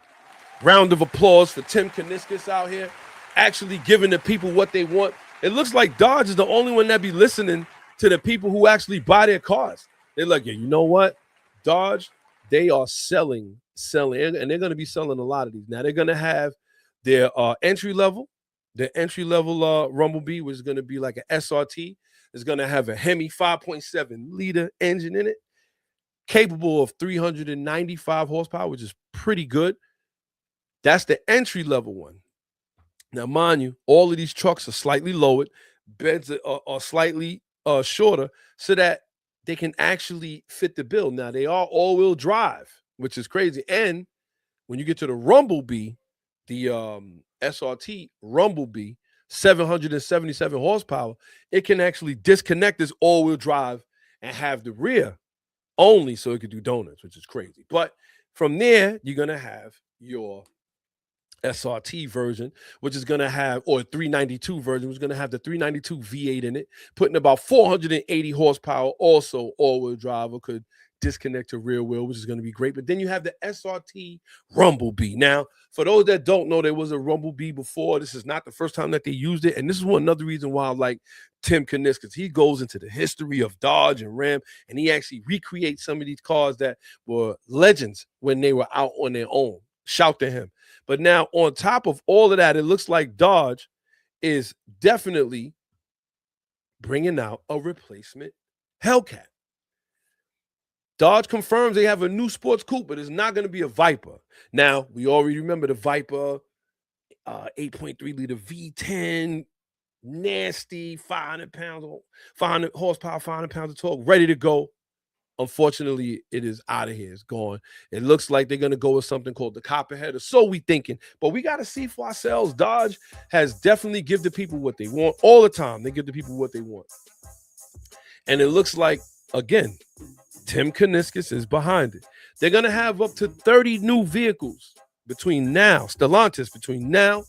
Speaker 1: round of applause for Tim Kuniskis out here actually giving the people what they want? It looks like Dodge is the only one that be listening to the people who actually buy their cars. They're like, yeah, you know what? Dodge, they are selling, and they're going to be selling a lot of these. Now they're going to have their entry level Rumblebee, which is going to be like an SRT. It's going to have a Hemi 5.7 liter engine in it, capable of 395 horsepower, which is pretty good. That's the entry level one. Now, mind you, all of these trucks are slightly lowered. Beds are slightly shorter so that they can actually fit the bill. Now, they are all-wheel drive, which is crazy. And when you get to the Rumblebee, the SRT Rumblebee, 777 horsepower, it can actually disconnect this all-wheel drive and have the rear only so it could do donuts, which is crazy. But from there, you're going to have your SRT version, which is going to have, or 392 version, which is going to have the 392 V8 in it, putting about 480 horsepower, also all-wheel drive, or could disconnect to rear wheel, which is going to be great. But then you have the SRT Rumblebee. Now, for those that don't know, there was a Rumblebee before. This is not the first time that they used it. And this is another reason why I like Tim Kuniskis. He goes into the history of Dodge and Ram, and he actually recreates some of these cars that were legends when they were out on their own. Shout to him. But now, on top of all of that, it looks like Dodge is definitely bringing out a replacement Hellcat. Dodge confirms they have a new sports coupe, but it's not going to be a Viper. Now, we already remember the Viper, 8.3 liter V10, nasty, 500 pounds, 500 horsepower, 500 pounds of torque, ready to go. Unfortunately, it is out of here. It's gone. It looks like they're going to go with something called the Copperhead, or so we thinking. But we got to see for ourselves. Dodge has definitely give the people what they want all the time. They give the people what they want. And it looks like, again, Tim Kuniskis is behind it. They're going to have up to 30 new vehicles between now, Stellantis, between now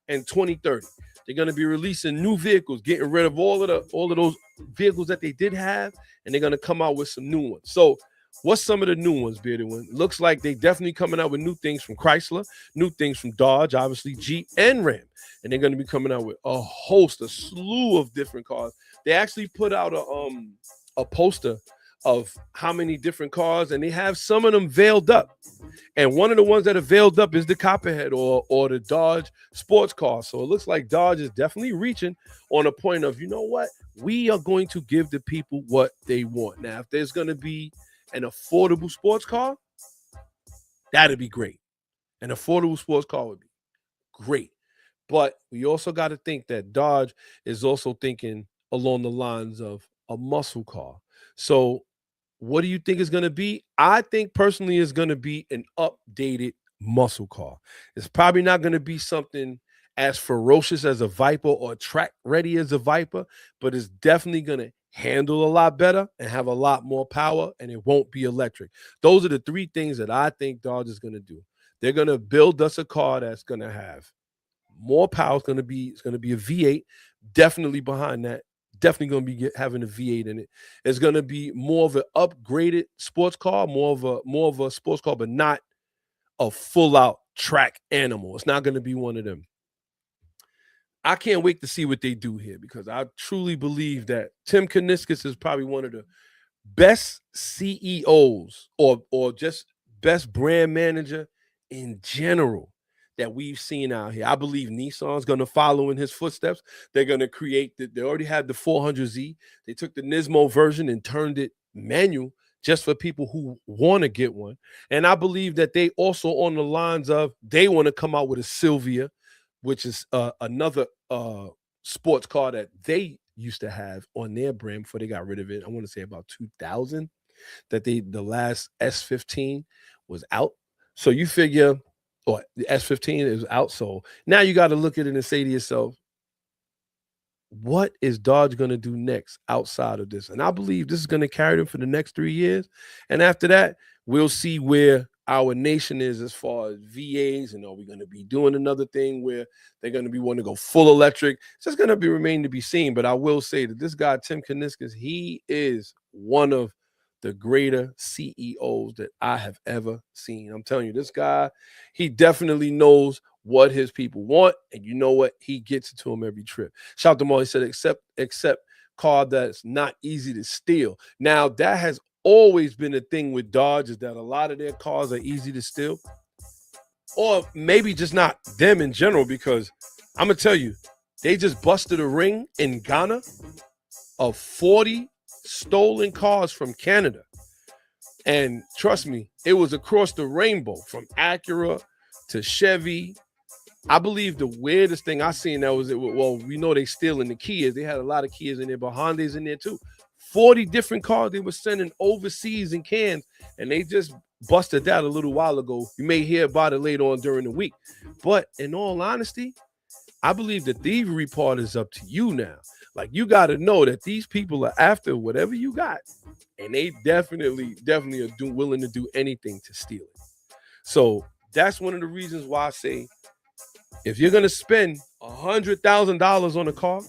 Speaker 1: and 2030. They're going to be releasing new vehicles, getting rid of all of those vehicles that they did have, and they're going to come out with some new ones. So what's some of the new ones, Bearded One? Looks like they definitely coming out with new things from Chrysler, new things from Dodge, obviously Jeep and Ram. And they're going to be coming out with a slew of different cars. They actually put out a poster of how many different cars, and they have some of them veiled up. And one of the ones that are veiled up is the Copperhead or the Dodge sports car. So it looks like Dodge is definitely reaching on a point of, you know what? We are going to give the people what they want. Now, if there's going to be an affordable sports car, that'd be great. An affordable sports car would be great. But we also got to think that Dodge is also thinking along the lines of a muscle car. So what do you think is going to be? I think personally it's going to be an updated muscle car. It's probably not going to be something as ferocious as a Viper or track ready as a Viper, but it's definitely going to handle a lot better and have a lot more power, and it won't be electric. Those are the three things that I think Dodge is going to do. They're going to build us a car that's going to have more power. It's going to be a V8, definitely behind that. Definitely going to be having a V8 in it. It's going to be more of an upgraded sports car, more of a sports car, but not a full out track animal. It's not going to be one of them. I can't wait to see what they do here, because I truly believe that Tim Kuniskis is probably one of the best CEOs or just best brand manager in general that we've seen out here. I believe Nissan's going to follow in his footsteps. They're going to create they already had the 400Z. They took the Nismo version and turned it manual just for people who want to get one. And I believe that they also on the lines of, they want to come out with a Silvia, which is another sports car that they used to have on their brand before they got rid of it. I want to say about 2000 that the last S15 was out. So you figure, or the S15 is out. So now you got to look at it and say to yourself, what is Dodge going to do next outside of this? And I believe this is going to carry them for the next 3 years. And after that, we'll see where our nation is as far as VAs, and are we going to be doing another thing where they're going to be wanting to go full electric? It's just going to remain to be seen. But I will say that this guy, Tim Kuniskis, he is one of the greater CEOs that I have ever seen. I'm telling you, this guy, he definitely knows what his people want, and you know what? He gets it to them every trip. Shout out to Molly, said, except car that's not easy to steal. Now, that has always been a thing with Dodge, is that a lot of their cars are easy to steal, or maybe just not them in general, because I'm gonna tell you, they just busted a ring in Ghana of 40 stolen cars from Canada. And trust me, it was across the rainbow, from Acura to Chevy. I believe the weirdest thing I seen that was, well, we know they stealing the Kias. They had a lot of Kias in there, but Hondas in there too. 40 different cars they were sending overseas in cans, and they just busted that a little while ago. You may hear about it later on during the week. But in all honesty, I believe the thievery part is up to you now. Like, you got to know that these people are after whatever you got, and they definitely are willing to do anything to steal it. So that's one of the reasons why I say, if you're going to spend $100,000 on a car,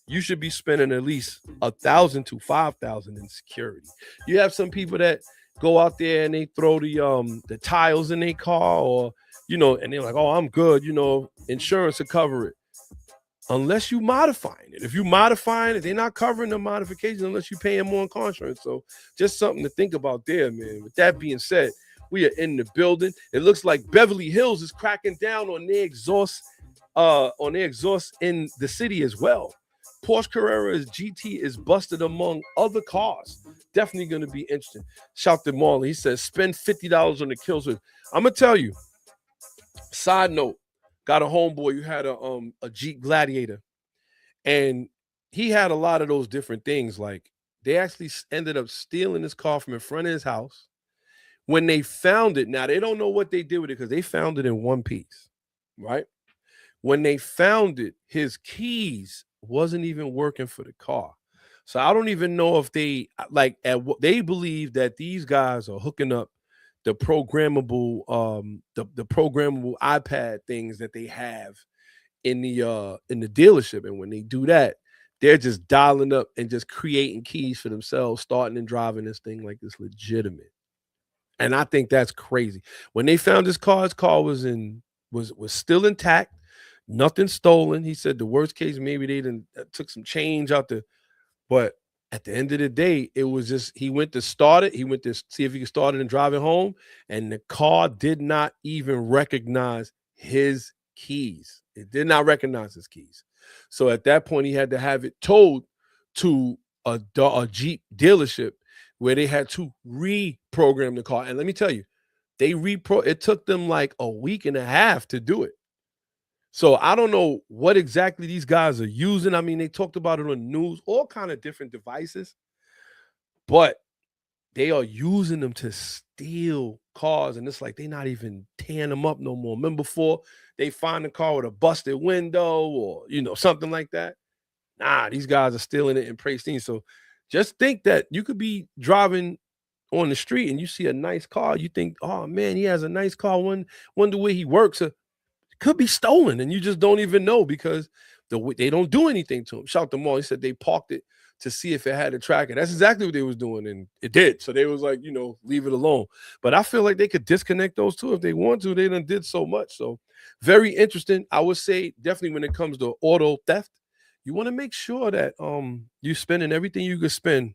Speaker 1: you should be spending at least $1,000 to $5,000 in security. You have some people that go out there and they throw the tiles in their car, or, you know, and they're like, oh, I'm good, you know, insurance will cover it. Unless you modifying it. If you modifying it, they're not covering the modifications unless you're paying more on car insurance. So just something to think about there, man. With that being said, we are in the building. It looks like Beverly Hills is cracking down on their exhaust in the city as well. Porsche Carrera's GT is busted among other cars. Definitely going to be interesting. Shout to Marley. He says, spend $50 on the kill switch. I'm going to tell you, side note, got a homeboy who had a Jeep Gladiator, and he had a lot of those different things. Like, they actually ended up stealing his car from in front of his house. When they found it, now they don't know what they did with it, because they found it in one piece, right? When they found it, his keys wasn't even working for the car. So I don't even know if they they believe that these guys are hooking up the programmable the programmable iPad things that they have in the dealership. And when they do that, they're just dialing up and just creating keys for themselves, starting and driving this thing like it's legitimate. And I think that's crazy. When they found his car was still intact, nothing stolen. He said the worst case, maybe they took some change out the, but at the end of the day, it was just, he went to start it. He went to see if he could start it and drive it home, and the car did not even recognize his keys. It did not recognize his keys. So at that point, he had to have it towed to a Jeep dealership where they had to reprogram the car. And let me tell you, it took them like a week and a half to do it. So I don't know what exactly these guys are using. I mean, they talked about it on the news, all kind of different devices, but they are using them to steal cars. And it's like, they're not even tearing them up no more. Remember before they find the car with a busted window or, something like that? Nah, these guys are stealing it in pristine. So just think that you could be driving on the street and you see a nice car. You think, oh man, he has a nice car. Wonder where he works. It could be stolen and you just don't even know because they don't do anything to him. Shout them all. He said they parked it to see if it had a tracker. That's exactly what they was doing, and it did. So they was like, leave it alone. But I feel like they could disconnect those two if they want to. They done did so much. So very interesting. I would say definitely when it comes to auto theft, you want to make sure that you're spending everything you could spend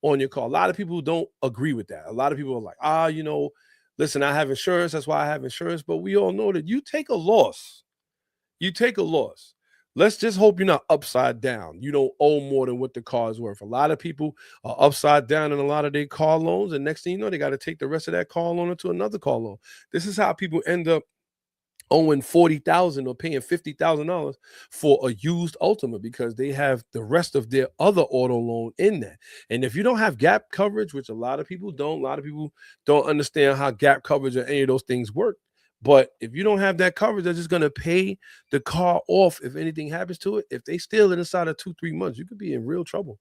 Speaker 1: on your car. A lot of people don't agree with that. A lot of people are like, listen, I have insurance. That's why I have insurance. But we all know that you take a loss. Let's just hope you're not upside down. You don't owe more than what the car is worth. A lot of people are upside down in a lot of their car loans. And next thing you know, they got to take the rest of that car loan into another car loan. This is how people end up owing $40,000 or paying $50,000 for a used Ultima because they have the rest of their other auto loan in that. And if you don't have gap coverage, which a lot of people don't understand how gap coverage or any of those things work. But if you don't have that coverage, they're just going to pay the car off if anything happens to it. If they steal it inside of 2-3 months, you could be in real trouble.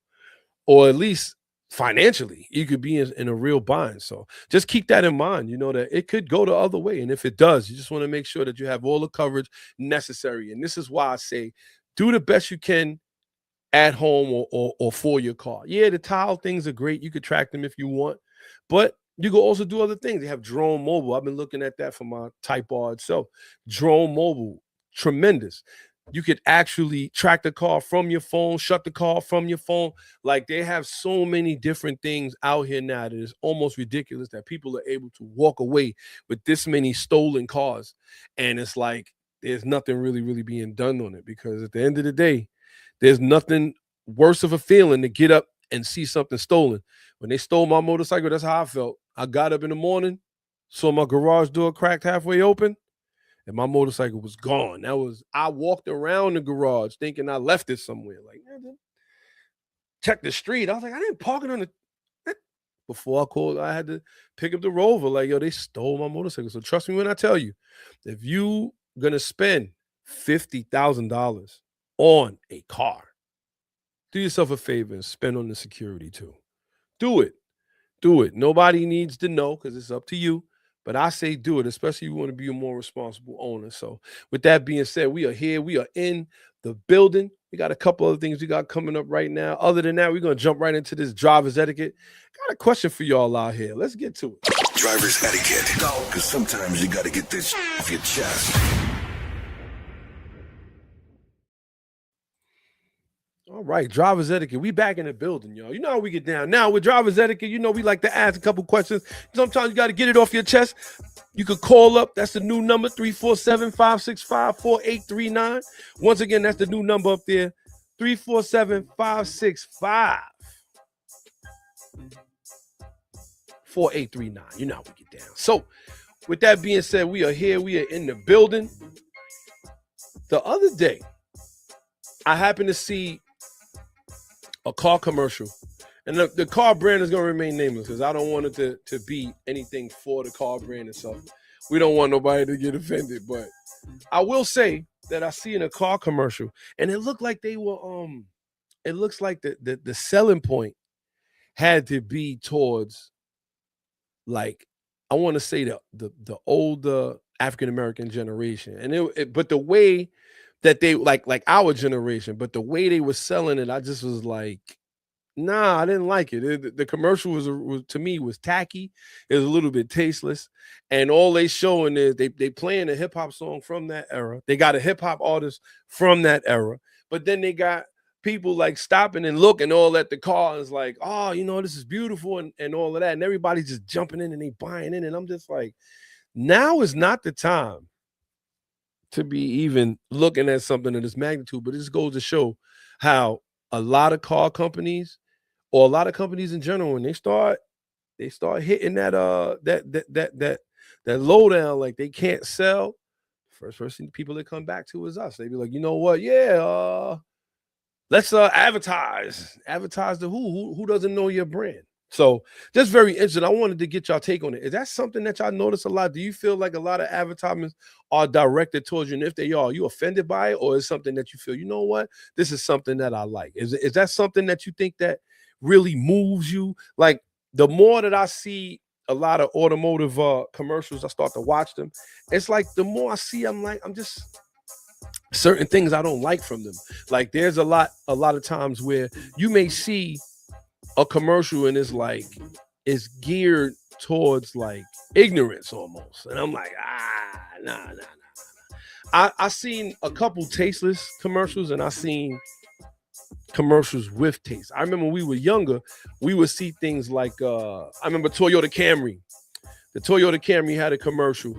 Speaker 1: Or at least financially, you could be in a real bind. So just keep that in mind, that it could go the other way. And if it does, you just want to make sure that you have all the coverage necessary. And this is why I say do the best you can at home or for your car. Yeah, the tile things are great. You could track them if you want, but you can also do other things. They have drone mobile. I've been looking at that for my Type R itself. Drone mobile, tremendous. You could actually track the car from your phone, shut the car from your phone. Like they have so many different things out here now that is almost ridiculous that people are able to walk away with this many stolen cars. And it's like there's nothing really, really being done on it because at the end of the day, there's nothing worse of a feeling to get up and see something stolen. When they stole my motorcycle, that's how I felt. I got up in the morning, saw my garage door cracked halfway open, and my motorcycle was gone. I walked around the garage thinking I left it somewhere. Like, check the street. I was like, I didn't park it on the. Before I called, I had to pick up the Rover. Like, yo, they stole my motorcycle. So trust me when I tell you, if you gonna spend $50,000 on a car, do yourself a favor and spend on the security too. Do it. Nobody needs to know because it's up to you. But I say do it, especially if you want to be a more responsible owner. So with that being said, we are here. We are in the building. We got a couple other things we got coming up right now. Other than that, we're going to jump right into this driver's etiquette. Got a question for y'all out here. Let's get to it.
Speaker 2: Driver's etiquette. Because sometimes you got to get this off your chest.
Speaker 1: All right, driver's etiquette. We back in the building, y'all. You know how we get down. Now with driver's etiquette, we like to ask a couple questions. Sometimes you got to get it off your chest. You could call up. That's the new number, 347-565-4839. Once again, that's the new number up there, 347-565-4839. You know how we get down. So with that being said, we are here. We are in the building. The other day, I happened to see a car commercial, and the car brand is going to remain nameless because I don't want it to be anything for the car brand itself. We don't want nobody to get offended, but I will say that I see in a car commercial, and it looked like they were it looks like the selling point had to be towards, like, I want to say the older African American generation, and but the way that they like our generation, but the way they were selling it, I just was like, nah, I didn't like it. The commercial was to me was tacky. It was a little bit tasteless, and all they showing is they playing a hip hop song from that era. They got a hip hop artist from that era, but then they got people like stopping and looking all at the car and is like, oh, this is beautiful and all of that, and everybody's just jumping in and they buying in, and I'm just like, now is not the time to be even looking at something of this magnitude. But this goes to show how a lot of car companies, or a lot of companies in general, when they start hitting that lowdown, like they can't sell, first person people that come back to is us. They be like, you know what? Yeah, let's advertise to who doesn't know your brand. So just very interesting. I wanted to get y'all take on it. Is that something that y'all notice a lot? Do you feel like a lot of advertisements are directed towards you? And if they are you offended by it, or is something that you feel, you know what, this is something that I like? Is that something that you think that really moves you? Like the more that I see a lot of automotive commercials, I start to watch them. It's like the more I see, I'm just certain things I don't like from them. Like there's a lot of times where you may see a commercial and it's geared towards like ignorance almost, and I'm like, nah. I seen a couple tasteless commercials, and I seen commercials with taste. I remember when we were younger, we would see things like I remember Toyota Camry. The Toyota Camry had a commercial,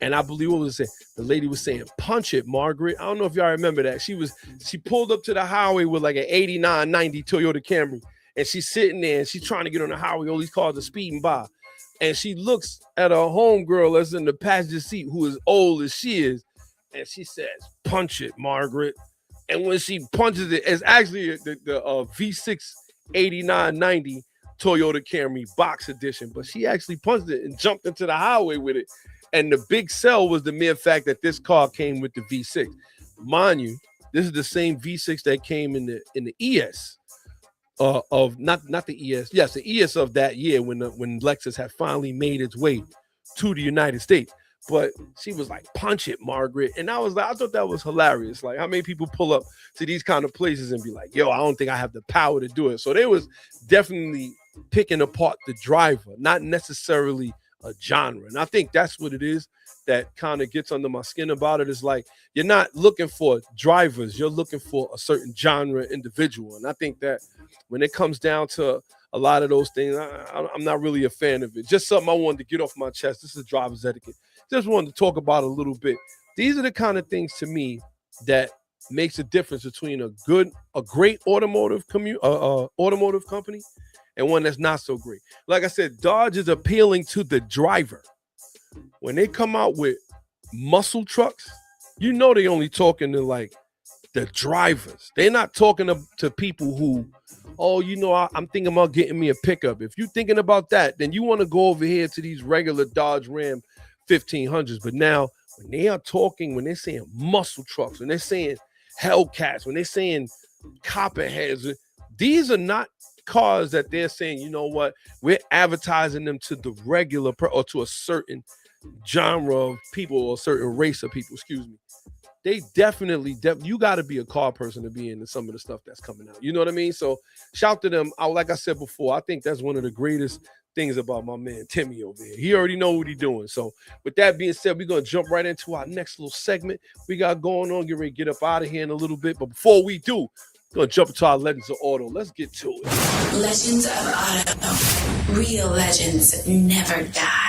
Speaker 1: and I believe what was it? The lady was saying, "Punch it, Margaret." I don't know if y'all remember that. She pulled up to the highway with like an 89, 90 Toyota Camry. And she's sitting there and she's trying to get on the highway. All these cars are speeding by. And she looks at her homegirl that's in the passenger seat, who is old as she is. And she says, "Punch it, Margaret." And when she punches it, it's actually the V6 8990 Toyota Camry box edition. But she actually punched it and jumped into the highway with it. And the big sell was the mere fact that this car came with the V6. Mind you, this is the same V6 that came in the ES. Of not the ES, yes, the ES of that year when Lexus had finally made its way to the United States. But she was like, "Punch it, Margaret," and I thought that was hilarious. Like, how many people pull up to these kind of places and be like, "Yo, I don't think I have the power to do it." So they was definitely picking apart the driver, not necessarily a genre. And I think that's what it is that kind of gets under my skin about it. Is like, you're not looking for drivers, you're looking for a certain genre individual. And I think that when it comes down to a lot of those things, I'm not really a fan of it. Just something I wanted to get off my chest. This is driver's etiquette. Just wanted to talk about a little bit. These are the kind of things to me that makes a difference between a great automotive company and one that's not so great. Like I said, Dodge is appealing to the driver. When they come out with muscle trucks, you know they only talking to like the drivers. They're not talking to people who, oh, you know, I'm thinking about getting me a pickup. If you're thinking about that, then you want to go over here to these regular Dodge Ram 1500s. But now when they are talking, when they're saying muscle trucks, when they're saying Hellcats, when they're saying Copperheads, these are not cars that they're saying, you know what, we're advertising them to the regular or to a certain genre of people or a certain race of people, excuse me. They definitely, you got to be a car person to be into some of the stuff that's coming out. You know what I mean? So shout to them. Like I said before, I think that's one of the greatest things about my man Timmy over here. He already know what he's doing. So with that being said, we're going to jump right into our next little segment we got going on. Get ready to get up out of here in a little bit. But before we do, we're going to jump into our Legends of Auto. Let's get to it.
Speaker 3: Legends of Auto. Real legends never die.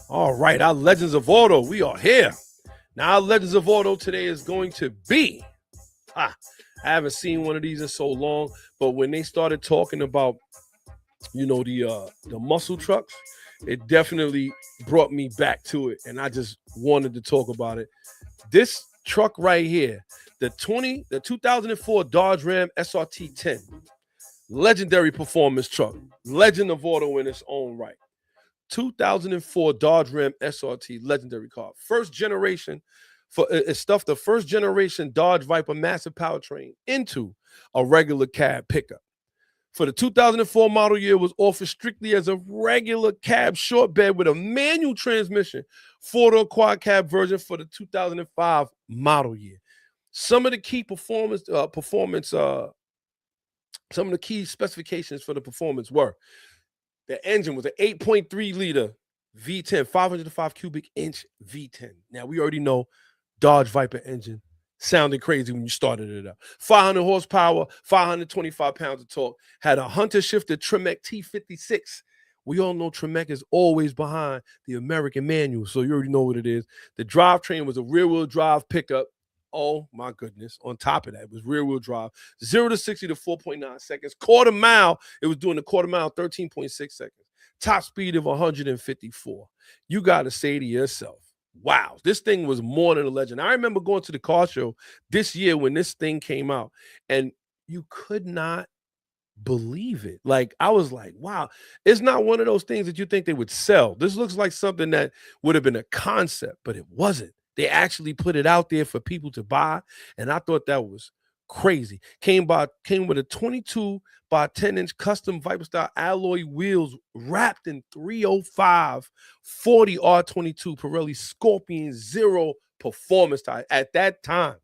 Speaker 1: All right, our Legends of Auto, we are here. Now, our Legends of Auto today is going to be, I haven't seen one of these in so long, but when they started talking about, you know, the muscle trucks, it definitely brought me back to it, and I just wanted to talk about it. This truck right here, the 2004 Dodge Ram SRT 10, legendary performance truck, legend of auto in its own right. 2004 Dodge Ram SRT, legendary car. First generation, it stuffed the first generation Dodge Viper massive powertrain into a regular cab pickup. For the 2004 model year, it was offered strictly as a regular cab short bed with a manual transmission, four-door quad cab version for the 2005 model year. Some of the key some of the key specifications for the performance were: the engine was an 8.3 liter V10, 505 cubic inch V10. Now, we already know Dodge Viper engine sounded crazy when you started it up. 500 horsepower, 525 pounds of torque. Had a Hunter shifted Tremec T56. We all know Tremec is always behind the American manual, so you already know what it is. The drivetrain was a rear-wheel drive pickup. Oh, my goodness. On top of that, it was rear-wheel drive. 0 to 60 to 4.9 seconds. Quarter mile, it was doing the quarter mile, 13.6 seconds. Top speed of 154. You got to say to yourself, wow, this thing was more than a legend. I remember going to the car show this year when this thing came out, and you could not believe it. Like, I was like, wow, it's not one of those things that you think they would sell. This looks like something that would have been a concept, but it wasn't. They actually put it out there for people to buy, and I thought that was crazy. Came with a 22 by 10-inch custom Viper style alloy wheels wrapped in 305 40 R22 Pirelli Scorpion Zero performance tires. At that time,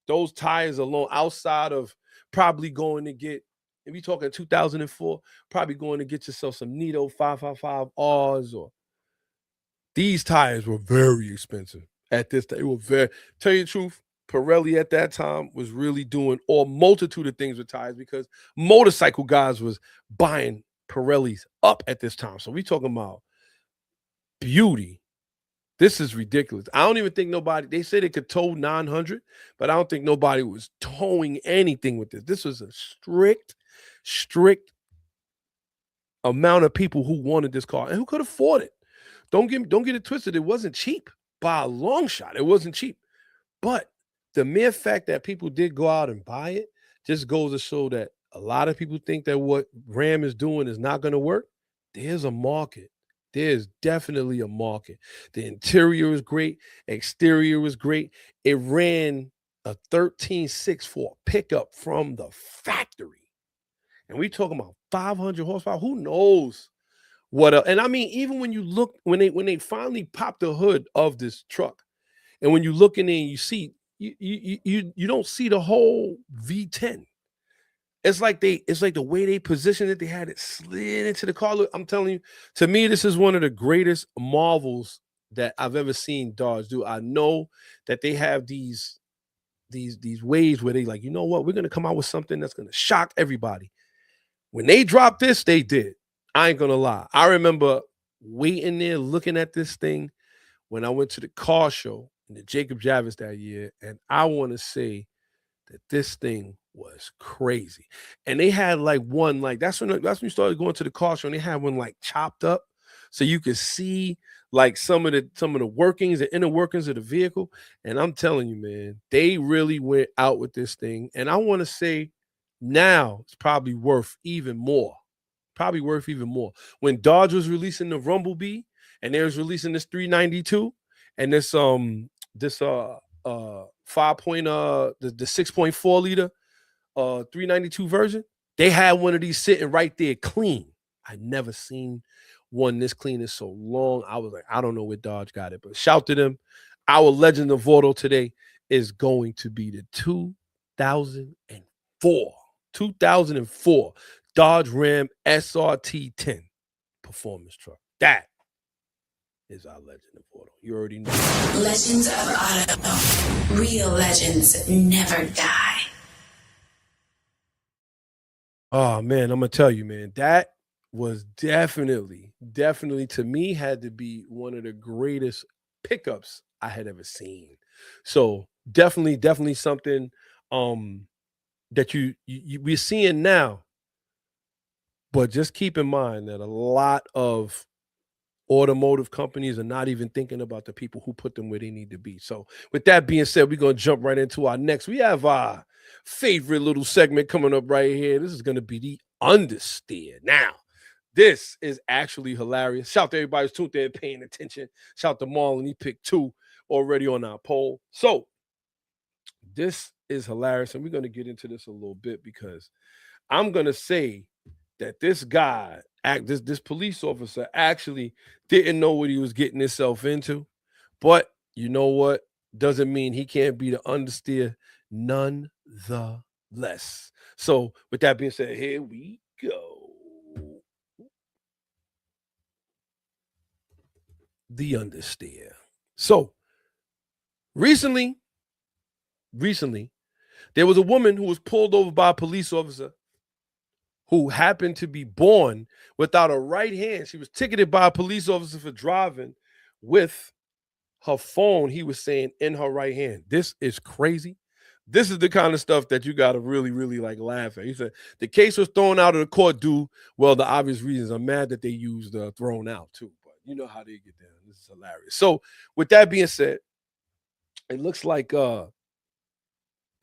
Speaker 1: those tires alone, outside of probably going to get, if you're talking 2004, probably going to get yourself some Nito 555 Rs, or these tires were very expensive at this time. They were very, tell you the truth, Pirelli at that time was really doing a multitude of things with tires, because motorcycle guys was buying Pirellis up at this time. So we talking about beauty. This is ridiculous. I don't even think nobody, they said it could tow 900, but I don't think nobody was towing anything with this. This was a strict amount of people who wanted this car and who could afford it. Don't get it twisted. It wasn't cheap by a long shot. It wasn't cheap. But the mere fact that people did go out and buy it just goes to show that a lot of people think that what Ram is doing is not going to work. There's a market. There's definitely a market. The interior is great. Exterior is great. It ran a 13.6 for a pickup from the factory. And we talking about 500 horsepower. Who knows what else? And I mean, even when you look, when they finally popped the hood of this truck, and when you look in there and you see, you don't see the whole V10. It's like the way they positioned it, they had it slid into the car. Look, I'm telling you, to me, this is one of the greatest marvels that I've ever seen Dodge do. I know that they have these ways where they like, you know what, we're gonna come out with something that's gonna shock everybody. When they dropped this, they did. I ain't gonna lie. I remember waiting there looking at this thing when I went to the car show in the Jacob Javits that year, and I want to say that this thing was crazy. And they had like one, like that's when you started going to the car show, and they had one like chopped up so you could see like some of the workings, the inner workings of the vehicle. And I'm telling you, man, they really went out with this thing. And I want to say now it's probably worth even more. When Dodge was releasing the Rumblebee and they was releasing this 392 and this 5 point the 6.4 liter 392 version, they had one of these sitting right there clean. I never seen one this clean in so long. I was like, I don't know where Dodge got it, but shout to them. Our legend of auto today is going to be the 2004 Dodge Ram SRT 10 performance truck. That is our legend of auto. You already know.
Speaker 3: Legends of Auto. Real legends never die.
Speaker 1: Oh, man, I'm going to tell you, man, that was definitely to me had to be one of the greatest pickups I had ever seen. So definitely something that we're seeing now. But just keep in mind that a lot of automotive companies are not even thinking about the people who put them where they need to be. So with that being said, we're going to jump right into our next. We have our favorite little segment coming up right here. This is going to be the understeer. Now, this is actually hilarious. Shout out to everybody who's tuned in, paying attention. Shout out to Marlon. He picked 2 already on our poll. So this is hilarious. And we're going to get into this a little bit because I'm going to say that this guy, this police officer actually didn't know what he was getting himself into. But you know what? Doesn't mean he can't be the understeer nonetheless. So with that being said, here we go. The understeer. So recently, there was a woman who was pulled over by a police officer who happened to be born without a right hand. She was ticketed by a police officer for driving with her phone, he was saying, in her right hand. This is crazy. This is the kind of stuff that you got to really, really like laugh at. He said, the case was thrown out of the court due, well, the obvious reasons. I'm mad that they used thrown out too, but you know how they get down. This is hilarious. So with that being said, it looks like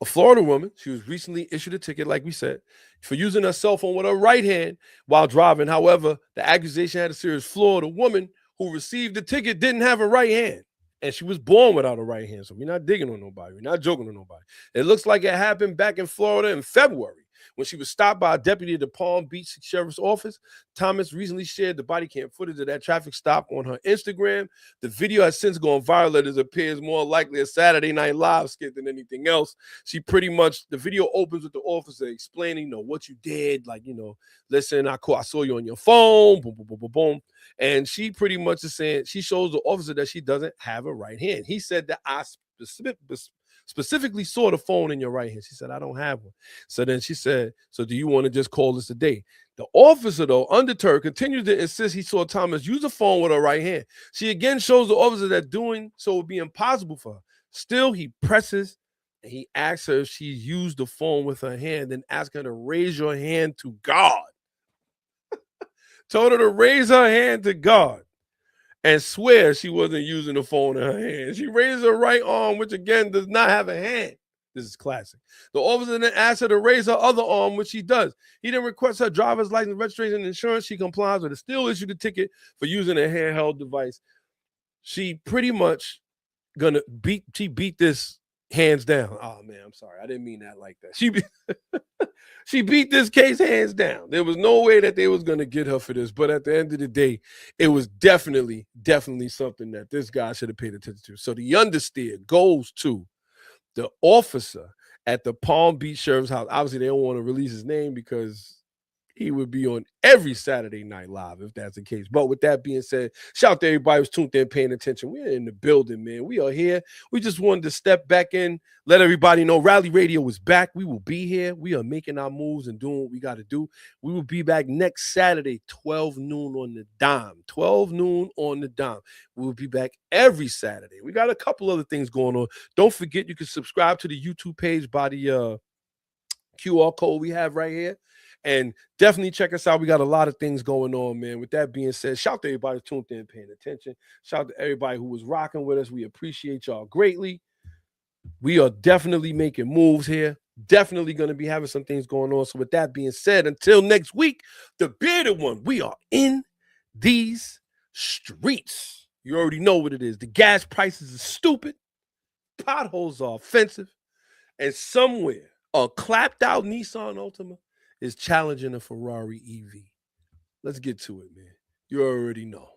Speaker 1: A Florida woman, she was recently issued a ticket, like we said, for using her cell phone with her right hand while driving. However, the accusation had a serious flaw. The woman who received the ticket didn't have a right hand, and she was born without a right hand. So we're not digging on nobody. We're not joking on nobody. It looks like it happened back in Florida in February when she was stopped by a deputy at the Palm Beach Sheriff's Office. Thomas recently shared the body cam footage of that traffic stop on her Instagram. The video has since gone viral. It appears more likely a Saturday Night Live skit than anything else. She pretty much, the video opens with the officer explaining, what you did. Like, listen, I saw you on your phone, boom, boom, boom, boom, boom. And she pretty much is saying, she shows the officer that she doesn't have a right hand. He said that I specifically saw the phone in your right hand. She said, I don't have one. So then she said, so do you want to just call this a day? The officer, though, undeterred, continued to insist he saw Thomas use a phone with her right hand. She again shows the officer that doing so would be impossible for her. Still, he presses and he asks her if she used the phone with her hand, then asked her to raise your hand to God. Told her to raise her hand to God and swear she wasn't using the phone in her hand. She raised her right arm, which again does not have a hand. This is classic. The officer then asked her to raise her other arm, which she does. He then requests her driver's license, registration, and insurance. She complies with it. Still issued a ticket for using a handheld device. She pretty much she beat this hands down. Oh man, I'm sorry. I didn't mean that like that. She beat this case hands down. There was no way that they was going to get her for this. But at the end of the day, it was definitely something that this guy should have paid attention to. So the understeer goes to the officer at the Palm Beach Sheriff's House. Obviously, they don't want to release his name because he would be on every Saturday Night Live if that's the case. But with that being said, shout out to everybody who's tuned in, paying attention. We're in the building, man. We are here. We just wanted to step back in, let everybody know Rally Radio is back. We will be here. We are making our moves and doing what we got to do. We will be back next Saturday, 12 noon on the dime. 12 noon on the dime. We will be back every Saturday. We got a couple other things going on. Don't forget, you can subscribe to the YouTube page by the QR code we have right here. And definitely check us out. We got a lot of things going on, man. With that being said, shout out to everybody who's tuned in, paying attention. Shout out to everybody who was rocking with us. We appreciate y'all greatly. We are definitely making moves here. Definitely going to be having some things going on. So with that being said, until next week, the bearded one, we are in these streets. You already know what it is. The gas prices are stupid. Potholes are offensive. And somewhere, a clapped out Nissan Altima is challenging a Ferrari EV. Let's get to it, man. You already know.